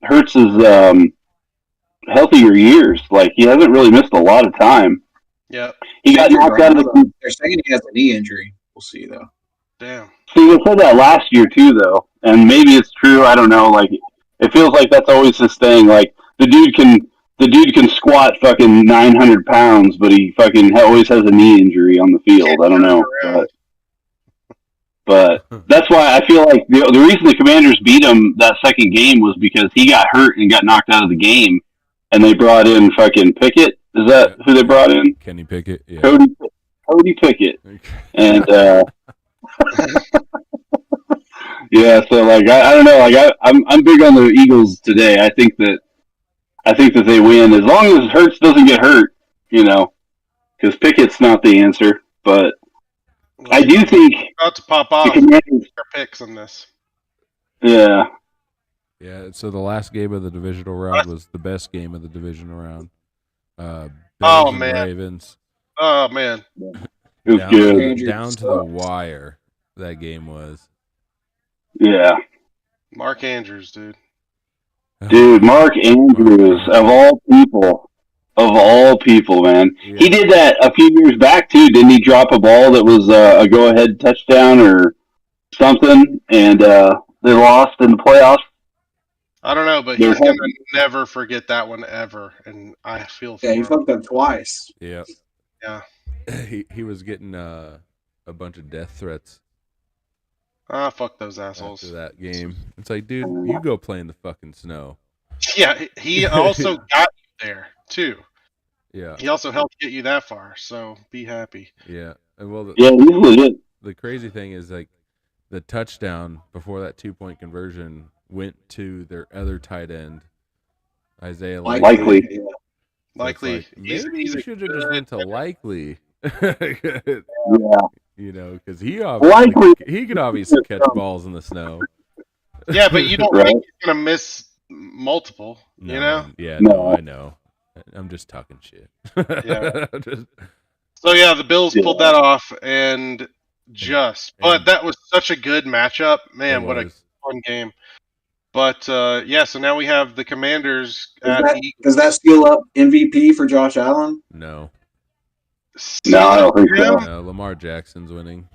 Hurts's healthier years. Like, he hasn't really missed a lot of time. Yep. He got knocked out of the. They're saying he has a knee injury. We'll see, though. Damn. See, they said that last year too, though, and maybe it's true. I don't know. Like, it feels like that's always his thing. Like, the dude can squat fucking 900 pounds, but he fucking always has a knee injury on the field. I don't know, but that's why I feel like the reason the Commanders beat him that second game was because he got hurt and got knocked out of the game, and they brought in fucking Pickett. Is that who they brought in? Kenny Pickett, yeah. Cody Pickett, and yeah. So, like, I don't know. Like, I'm big on the Eagles today. I think that they win as long as Hurts doesn't get hurt. You know, because Pickett's not the answer, but I do think About to pop off the Commanders. their picks on this. Yeah. Yeah, so the last game of the divisional round was the best game of the divisional round. Bills Oh, and man. Ravens. Oh man. It was good. Down to the wire, that game was. Yeah. Mark Andrews, dude. Dude, Mark Andrews, of all people, man. Yeah. He did that a few years back, too. Didn't he drop a ball that was a go-ahead touchdown or something, and they lost in the playoffs? I don't know, but They're he's gonna heavy. never forget that one ever, and I feel for Yeah, he him. fucked up twice. Yeah. Yeah. He was getting a bunch of death threats Ah, fuck those assholes. after that game. It's like, dude, you go play in the fucking snow. Yeah, he also got you there too. Yeah, He also helped get you that far, so be happy. yeah. And well, Yeah, he's legit. the crazy thing is like the touchdown before that 2-point conversion went to their other tight end, Isaiah Likely. So it's Likely, like, maybe he's you a should have just went to Likely. Yeah. Because he obviously Likely. he could obviously catch balls in the snow. yeah, but you don't Right. think he's gonna miss multiple, No, you know? Yeah, No. no, I know. I'm just talking shit. Yeah. Just- So yeah, the Bills Yeah. pulled that off, and but and- that was such a good matchup, man. it What a was. fun game. But yeah, so now we have the Commanders at Does that steal up MVP for Josh Allen? No, No, I don't think so. no. Lamar Jackson's winning.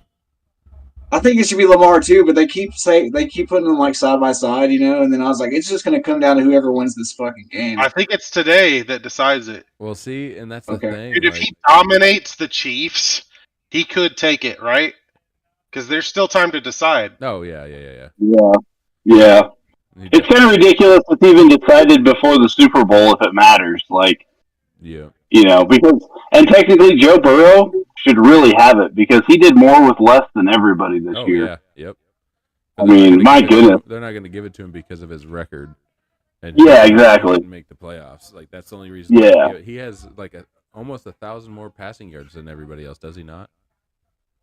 I think it should be Lamar too, but they keep putting them like side by side, you know. And then I was like, it's just going to come down to whoever wins this fucking game. I think it's today that decides it. Well, see, and that's the Okay. thing. Dude, if like, he dominates the Chiefs, he could take it, right? Because there's still time to decide. oh yeah. Yeah. He It's kind of ridiculous it's even decided before the Super Bowl if it matters. Like, Yeah. and technically Joe Burrow should really have it because he did more with less than everybody this Oh year. yeah. Yep. I mean, my goodness. They're not going to give it to him because of his record. And Yeah, he exactly. didn't make the playoffs. Like that's the only reason. Yeah. He has like almost 1,000 more passing yards than everybody else, does he not?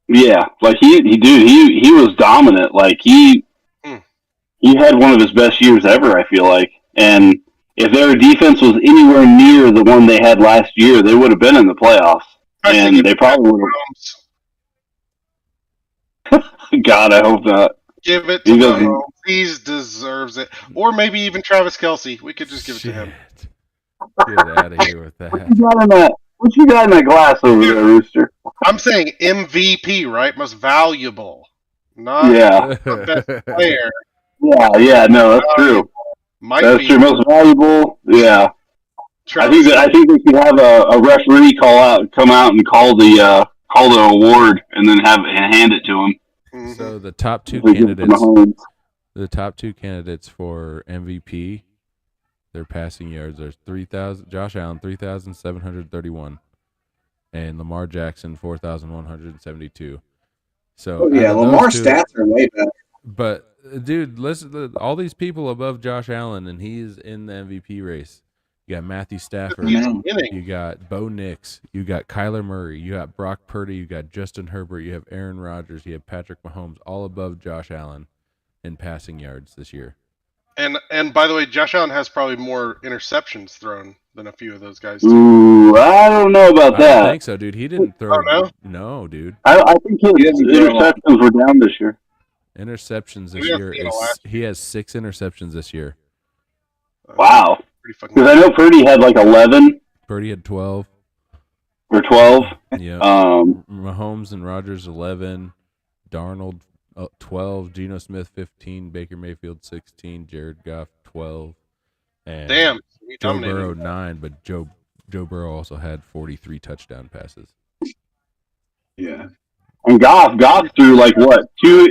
Yeah, like he was dominant. Like he had one of his best years ever, I feel like. And if their defense was anywhere near the one they had last year, they would have been in the playoffs. And they probably would have. God, I hope not. Give it to He doesn't- Mahomes. He deserves it. Or maybe even Travis Kelce. We could just give it to him. Shit. Get out of here with that. What you got in that glass over there, Rooster? I'm saying MVP, right? Most valuable. Not Yeah, the best player. yeah, no, that's true. Might That's be true. Most valuable. Yeah, Travis. I think they should have a referee come out and call the award, and then hand it to him. Mhm. So the top two We give it to candidates, Mahomes. the top two candidates for MVP, their passing yards are 3,000. Josh Allen 3,731, and Lamar Jackson 4,172. So yeah, out of those Lamar's two- stats are way better. But dude, listen to all these people above Josh Allen, and he's in the MVP race. You got Matthew Stafford. He's Man. winning. You got Bo Nix. You got Kyler Murray. You got Brock Purdy. You got Justin Herbert. You have Aaron Rodgers. You have Patrick Mahomes, all above Josh Allen in passing yards this year. And by the way, Josh Allen has probably more interceptions thrown than a few of those guys. Too. Ooh, I don't know about I that. don't think so, dude. He didn't throw. Oh, no? No, dude. I think his He doesn't throw a lot. interceptions were down this year. Interceptions this We have year seen a lot. he has 6 interceptions this year. Wow. Pretty fucking. Because I know Purdy had like 11 Purdy had 12. or 12. Yeah. Um, Mahomes and Rodgers 11. Darnold 12. Geno Smith 15. Baker Mayfield 16. Jared Goff 12. And Damn. He Joe dominated. Burrow 9, but Joe Burrow also had 43 touchdown passes. Yeah. and Goff threw like what two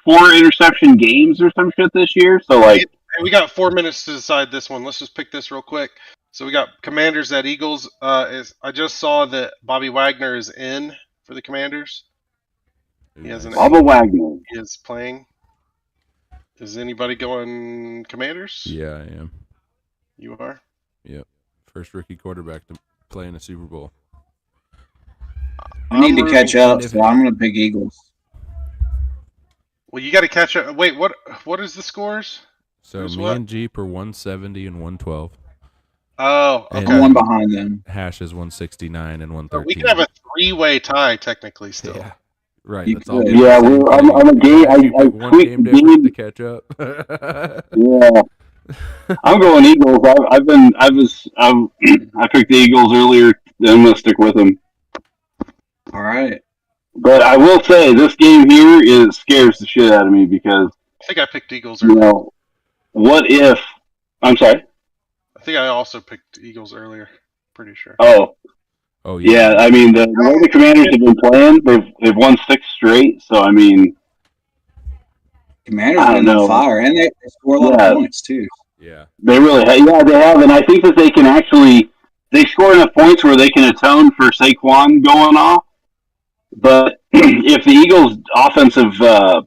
4-interception games or some shit this year. So like, Hey, we got 4 minutes to decide this one. Let's just pick this real quick. So we got Commanders at Eagles. I just saw that Bobby Wagner is in for the Commanders. He has an Bubba Wagner. He is playing. Is anybody going Commanders? Yeah, I am. You are? Yep. First rookie quarterback to play in a Super Bowl. I need to catch rooting- up, so I'm going to pick Eagles. Well, you got to catch up. Wait, what is the scores? So Who's me what? and Jeep are 170 and 112. Oh, And- okay. I'm one behind them. Hash is 169 and So 113. we could have a 3-way tie technically still. Yeah. Right. You That's all. could. we Yeah, have. I'm a game. You I pick one tweaked game the difference to game. catch up. Yeah, I'm going Eagles. I picked the Eagles earlier. I'm gonna stick with them. All right. But I will say this game here scares the shit out of me because I think I picked Eagles you earlier. know, what if? I'm sorry. I think I also picked Eagles earlier. Pretty sure. Oh, Oh yeah. I mean, the way the Commanders have been playing, they've won 6 straight. So I mean, Commanders I are don't on know. fire, and they score a lot Yeah. of points, too. Yeah. They really they have, and I think that they can actually they score enough points where they can atone for Saquon going off. But if the Eagles' offensive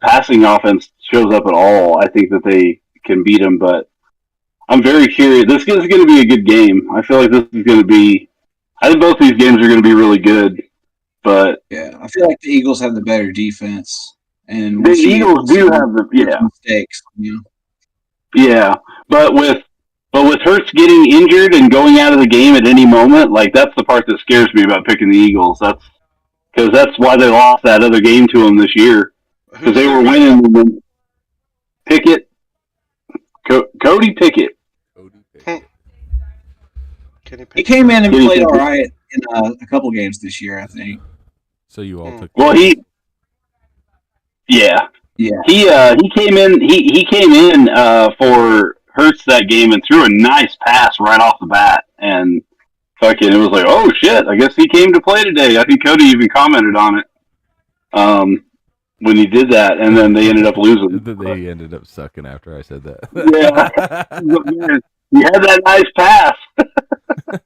passing offense shows up at all, I think that they can beat them. But I'm very curious. This is going to be a good game. I feel like this is going to be. I think both these games are going to be really good. But Yeah, I feel like the Eagles have the better defense, and the Eagles do have the mistakes. You know? Yeah, but with Hurts getting injured and going out of the game at any moment, like that's the part that scares me about picking the Eagles. That's why they lost that other game to them this year, because they were winning. And then Pickett, Cody Pickett. He came in and played all right in a couple games this year, I think. So you all took. Well, he came in. He came in for Hurts that game and threw a nice pass right off the bat, and fucking it was like, oh shit, I guess he came to play today. I think Cody even commented on it when he did that, and then they ended up losing. They ended up sucking after I said that. Yeah, he had that nice pass. I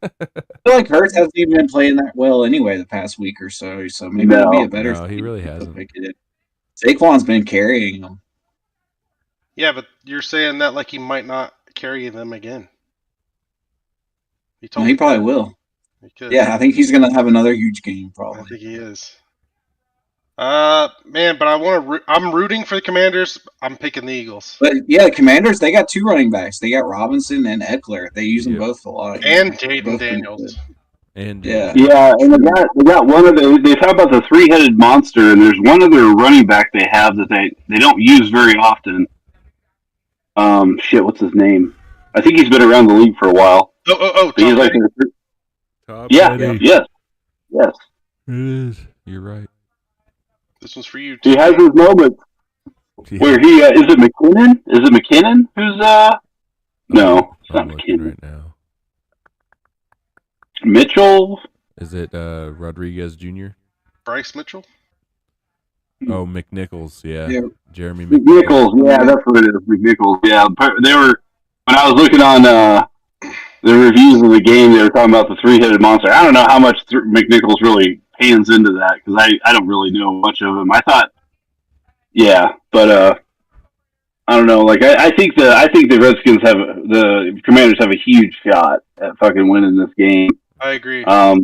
feel like Hurts hasn't even been playing that well anyway the past week or so. So maybe it'll be a better. No, he really hasn't. Saquon's been carrying them. Yeah, but you're saying that like he might not carry them again. He probably will. He could. Yeah, I think he's going to have another huge game probably. I think he is. Man, but I'm rooting for the Commanders. I'm picking the Eagles. But yeah, the Commanders, they got two running backs. They got Robinson and Eckler. They use them both a lot. And Jaden Daniels. And and they got one of the. They talk about the three-headed monster, and there's one other running back they have that they don't use very often. What's his name? I think he's been around the league for a while. Tom Petty. Yes. It is. You're right. This one's for you, too. He has his moments where he is it McKinnon? Is it McKinnon who's No, it's not McKinnon. Right now. Mitchell? Is it Rodriguez Jr.? Bryce Mitchell? Oh, McNichols, yeah. Jeremy McNichols, yeah, that's what it is. McNichols, yeah. They were when I was looking on the reviews of the game, they were talking about the three-headed monster. I don't know how much McNichols really pans into that because I don't really know much of him. I thought, but I don't know. Like I think the Redskins the Commanders have a huge shot at fucking winning this game. I agree. I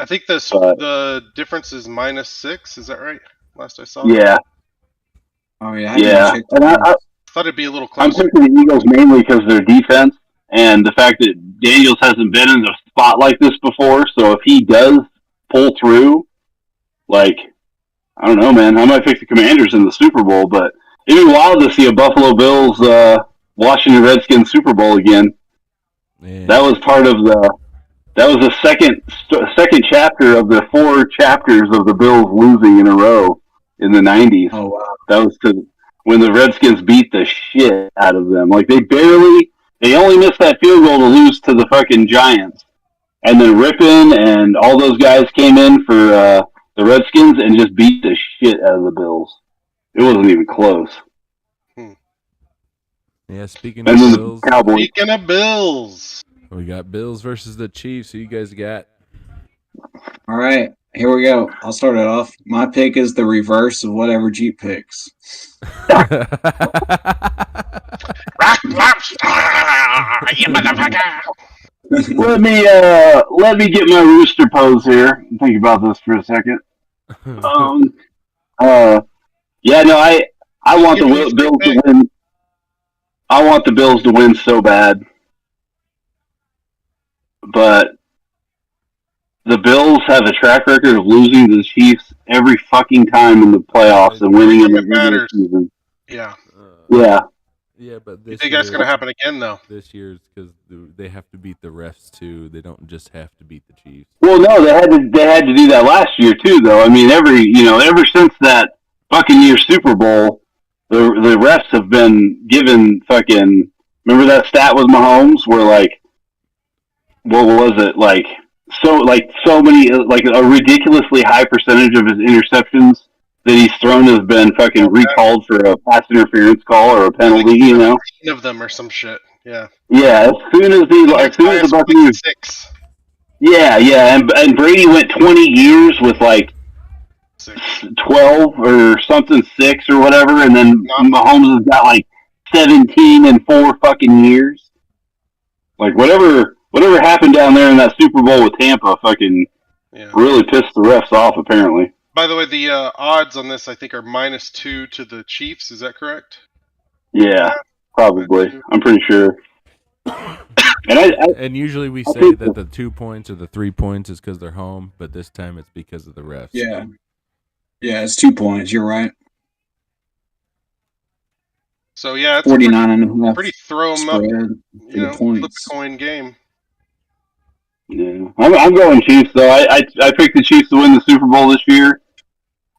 think the difference is -6. Is that right? Last I saw. Yeah. Oh yeah. And I thought it'd be a little I'm closer. picking the Eagles mainly because of their defense and the fact that Daniels hasn't been in a spot like this before. So if he does pull through, like, I don't know, man. I might pick the Commanders in the Super Bowl, but it'd be wild to see a Buffalo Bills Washington Redskins Super Bowl again. Man. That was part of the second chapter of the 4 chapters of the Bills losing in a row in the 90s. Oh wow. That was when the Redskins beat the shit out of them. Like they only missed that field goal to lose to the fucking Giants. And then Rippon and all those guys came in for the Redskins and just beat the shit out of the Bills. It wasn't even close. Yeah, speaking of Bills. Cowboys. Speaking of Bills. We got Bills versus the Chiefs. Who you guys got? All right, here we go. I'll start it off. My pick is the reverse of whatever Jeep picks. Rock lobster, you motherfucker! Let me get my rooster pose here and think about this for a second. I want the Bills to win. I want the Bills to win so bad. But the Bills have a track record of losing to the Chiefs every fucking time in the playoffs and winning in the regular season. Yeah. Yeah, but You think that's going to happen again, though? This year's because they have to beat the refs too. They don't just have to beat the Chiefs. Well, no, they had to do that last year too, though. I mean, ever since that Buccaneers Super Bowl, the refs have been given fucking. Remember that stat with Mahomes, where like, what was it so many a ridiculously high percentage of his interceptions that he's thrown has been fucking recalled for a pass interference call or a penalty. You know. 15 of them or some shit. Yeah. Yeah, as soon as the Buccaneers. 6. Yeah, and Brady went 20 years with like 12 or something, 6 or whatever, and then Mahomes has got like 17 in 4 fucking years. Like whatever happened down there in that Super Bowl with Tampa, fucking really pissed the refs off. Apparently. By the way, the odds on this I think are -2 to the Chiefs. Is that correct? Yeah, probably. I'm pretty sure. And usually we say that the 2 points or the 3 points is because they're home, but this time it's because of the refs. Yeah, it's 2 points. You're right. So yeah, it's 49 and a half. Pretty throw them up, flip the coin game. Yeah, I'm going Chiefs though. I picked the Chiefs to win the Super Bowl this year.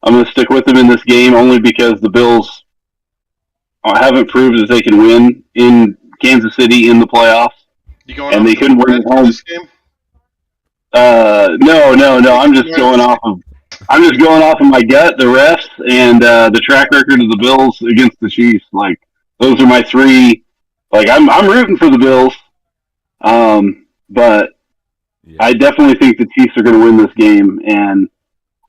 I'm going to stick with them in this game only because the Bills haven't proved that they can win in Kansas City in the playoffs. And they couldn't win at home. This game? No. I'm just going off of my gut, the refs, and the track record of the Bills against the Chiefs. Like those are my 3. Like I'm rooting for the Bills, but I definitely think the Chiefs are going to win this game, and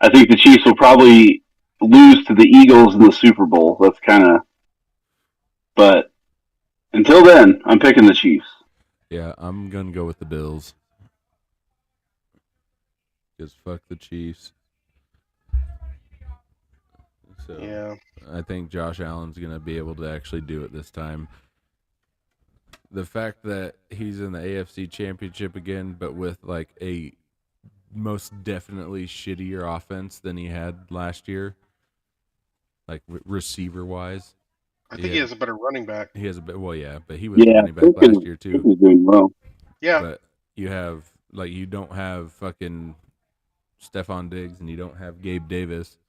I think the Chiefs will probably lose to the Eagles in the Super Bowl. That's kind of, but until then, I'm picking the Chiefs. Yeah, I'm going to go with the Bills. Because fuck the Chiefs. So, yeah. I think Josh Allen's going to be able to actually do it this time. The fact that he's in the AFC Championship again, but with like a most definitely shittier offense than he had last year, like receiver-wise. I think he has a better running back. He has a bit. Well, yeah, but he was running back last year too. He's doing well. Yeah, but you don't have fucking Stephon Diggs, and you don't have Gabe Davis,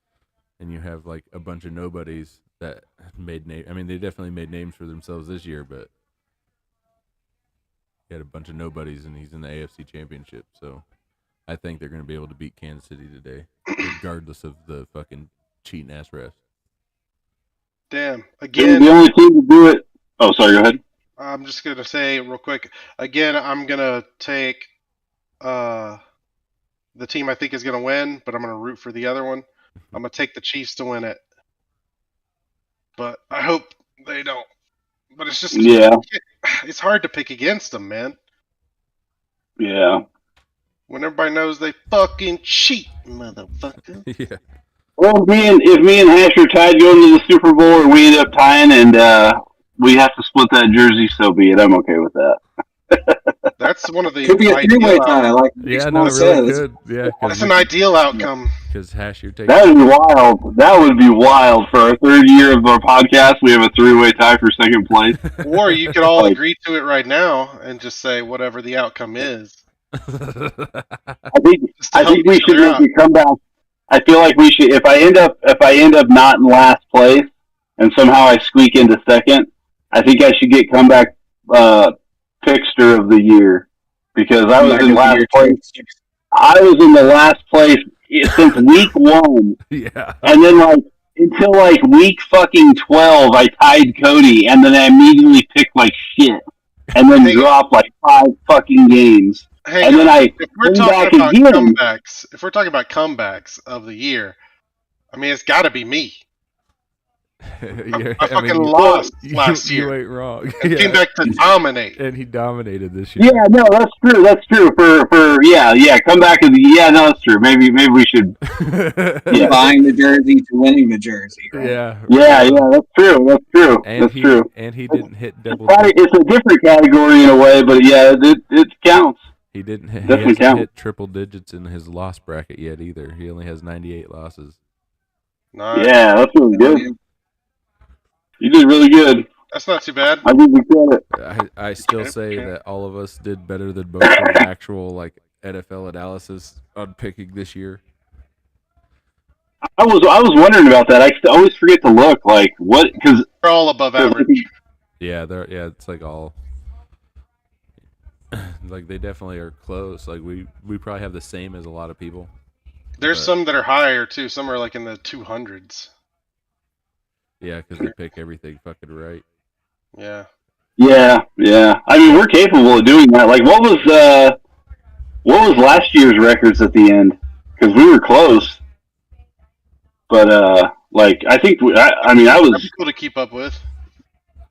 and you have like a bunch of nobodies that made name. I mean, they definitely made names for themselves this year, but he had a bunch of nobodies, and he's in the AFC Championship. So I think they're going to be able to beat Kansas City today, regardless of the fucking cheating ass refs. Damn. Again, the only team to do it. Oh, sorry. Go ahead. I'm just gonna say real quick. Again, I'm gonna take the team I think is gonna win, but I'm gonna root for the other one. I'm gonna take the Chiefs to win it, but I hope they don't. But it's just it's hard to pick against them, man. Yeah. When everybody knows they fucking cheat, motherfucker. Yeah. Well, if me and Hash are tied going to the Super Bowl, or we end up tying and we have to split that jersey, so be it. I'm okay with that. That's one of the could be a 3-way tie, like really good. Yeah, that's an ideal outcome. Because Hash, you're taking that would be wild. That would be wild for our 3rd year of our podcast. We have a 3-way tie for 2nd place. Or you could all agree to it right now and just say whatever the outcome is. I think we should make a comeback. I feel like we should. If I end up not in last place and somehow I squeak into 2nd, I think I should get comeback pickster of the year because I was in last place. I was in the last place since week 1. Yeah. And then until week fucking 12, I tied Cody, and then I immediately picked like shit, and then dropped 5 fucking games. And then if we're talking about comebacks of the year, I mean it's got to be me. I lost last year. You ain't wrong. And came back to dominate, and he dominated this year. Yeah, no, that's true. That's true. Come back to no, that's true. Maybe we should buying the jersey to winning the jersey. Right? Yeah, that's true. That's true. And true. And he didn't hit double. It's a different category in a way, but yeah, it counts. He hasn't hit triple digits in his loss bracket yet either. He only has 98 losses. Nice. Yeah, that's really good. You did really good. That's not too bad. I give you credit. I still say that all of us did better than both of the actual NFL analysis on picking this year. I was wondering about that. I always forget to look what because they're all above average. Yeah, it's all they definitely are close. We probably have the same as a lot of people. There's But- some that are higher too. Some are like in the 200s. Yeah, because they pick everything fucking right. Yeah. Yeah, yeah. I mean, we're capable of doing that. Like, what was last year's records at the end? Because we were close, but like I think I mean I That'd was be cool to keep up with.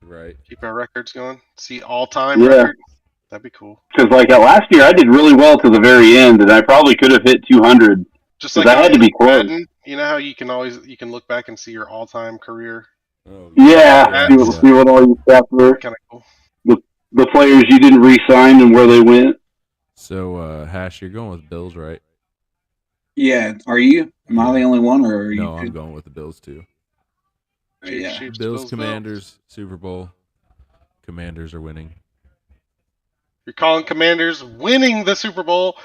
Right. Keep our records going. See all-time Yeah. records. That'd be cool. because like last year I did really well to the very end, and I probably could have hit 200. Just 'Cause like I had to be close. Madden, you know how you can look back and see your all-time career. Oh, Yeah, see what all you stats were, Kind of cool. the players you didn't re-sign and where they went. So, Hash, you're going with Bills, right? Yeah, are you? Am I the only one, or are you? No, I'm going with the Bills too. Yeah. Chiefs, Bills, Commanders, Super Bowl. Commanders are winning. You're calling Commanders winning the Super Bowl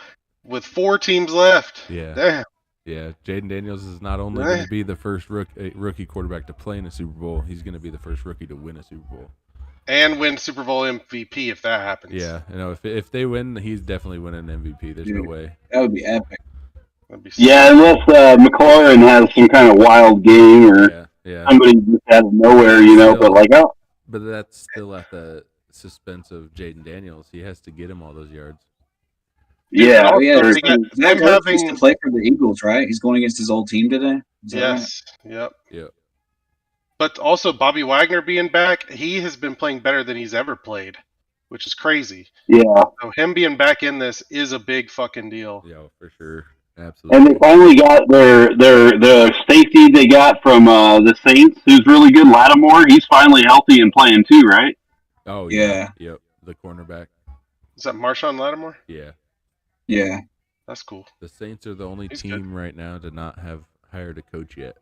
with 4 teams left. Yeah. Damn. Yeah, Jaden Daniels is not only Right. going to be the first rookie quarterback to play in a Super Bowl, he's going to be the first rookie to win a Super Bowl. And win Super Bowl MVP if that happens. Yeah, you know, if they win, he's definitely winning MVP. There's no Dude. way. That would be epic. That'd be sick. Yeah, unless McLaurin has some kind of wild game or Yeah, yeah. somebody just out of nowhere, you know. But like, oh, But that's still at the suspense of Jaden Daniels. He has to get him all those yards. yeah, Oh yeah, they there's- got- Zach them Ertz used having- to play for the Eagles, right? He's going against his old team today. Is that right? Yes. Yep. Yep. But also Bobby Wagner being back, he has been playing better than he's ever played, which is crazy. yeah. So him being back in this is a big fucking deal. Yeah, for sure. And Absolutely. they finally got the safety they got from the Saints, who's really good. Lattimore, he's finally healthy and playing too, right? Oh, Yeah. yeah. Yep. The cornerback. Is that Marshawn Lattimore? Yeah. Yeah. That's cool. The Saints are the only He's team right now to not have hired a coach yet.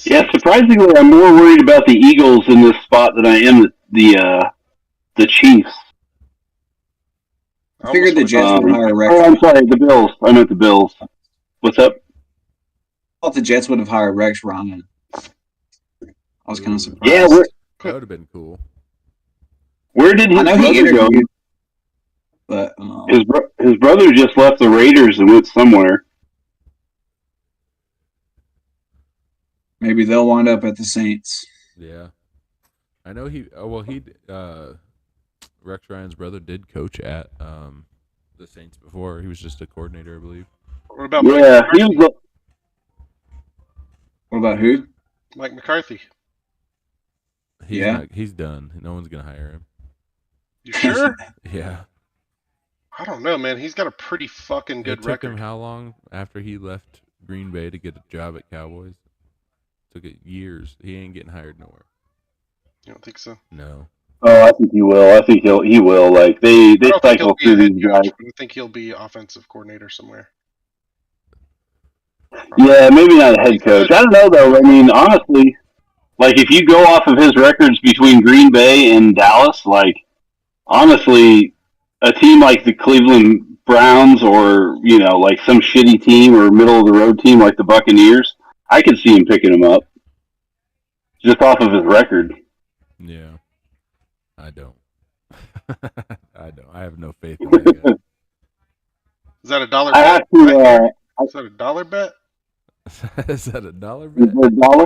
Yeah, surprisingly, I'm more worried about the Eagles in this spot than I am the Chiefs. I figured the Jets would hire Rex. Oh, I'm sorry, the Bills. I meant the Bills. What's up? I thought the Jets would have hired Rex Ryan. I was kind Ooh. of surprised. Yeah, That would have been cool. where did his I know he brother go? interviewed, but His brother just left the Raiders and went somewhere. maybe they'll wind up at the Saints. Yeah. I know Rex Ryan's brother did coach at the Saints before. He was just a coordinator, I believe. What about Yeah, he was. What about who? Mike McCarthy? He's done. No one's gonna hire him. You sure? Yeah. I don't know, man. He's got a pretty fucking good It took record. him how long after he left Green Bay to get a job at Cowboys? Took it years. He ain't getting hired nowhere. You don't think so? No. Oh, I think he will. I think he will. Like they I don't think he'll cycle be a through head these coach, guys. but I think he'll be offensive coordinator somewhere. Yeah, maybe not a head coach. I don't know though. I mean, honestly, like if you go off of his records between Green Bay and Dallas, like honestly, a team like the Cleveland Browns or like some shitty team or middle of the road team like the Buccaneers, I could see him picking him up just off of his record. Yeah. I don't. I don't. I have no faith in that guy. Is that a dollar I bet? have to. Is that a dollar bet? Is that a dollar Is bet? there a dollar?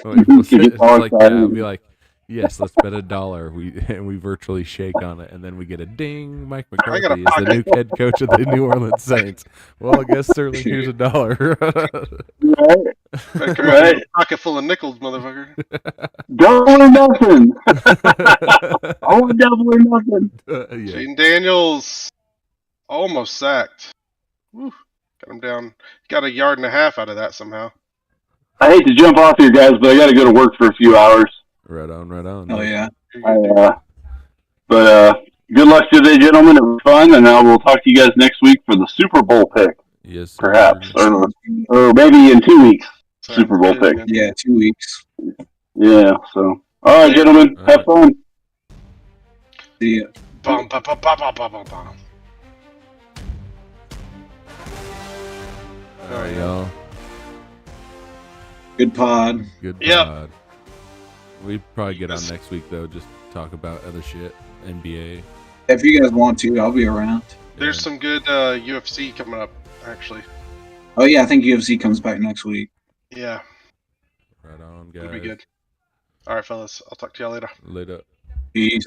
Well, people say You it get all like that. excited. I'll be like, yes, let's bet $1. And we virtually shake on it, and then we get a ding. Mike got a McCarthy is the new head coach of the New Orleans Saints. Well, I guess Sterling, here's $1. Right? Better come out Right. with a pocket full of nickels, motherfucker. Double or nothing. I want double or nothing. Yeah. Jaden Daniels almost sacked. Woo. Got him down. Got 1.5 yards out of that somehow. I hate to jump off here, guys, but I got to go to work for a few hours. Right on, right on. Oh yeah. But good luck today, gentlemen. It was fun, and I will talk to you guys next week for the Super Bowl pick, Yes, sir. perhaps, or maybe in 2 weeks. Sounds Super Bowl good, pick. man. Yeah, 2 weeks. Yeah. So, all right, gentlemen, All have right. fun. See ya. Bum, bum, bum, bum, bum, bum, bum, bum. All right, y'all. Good pod. Good Yep. pod. We'd probably get on next week, though, just talk about other shit. NBA. if you guys want to, I'll be around. There's Yeah. some good UFC coming up, actually. Oh yeah, I think UFC comes back next week. Yeah, Right on, it'll guys. be good. All right, fellas. I'll talk to y'all later. Later. Peace.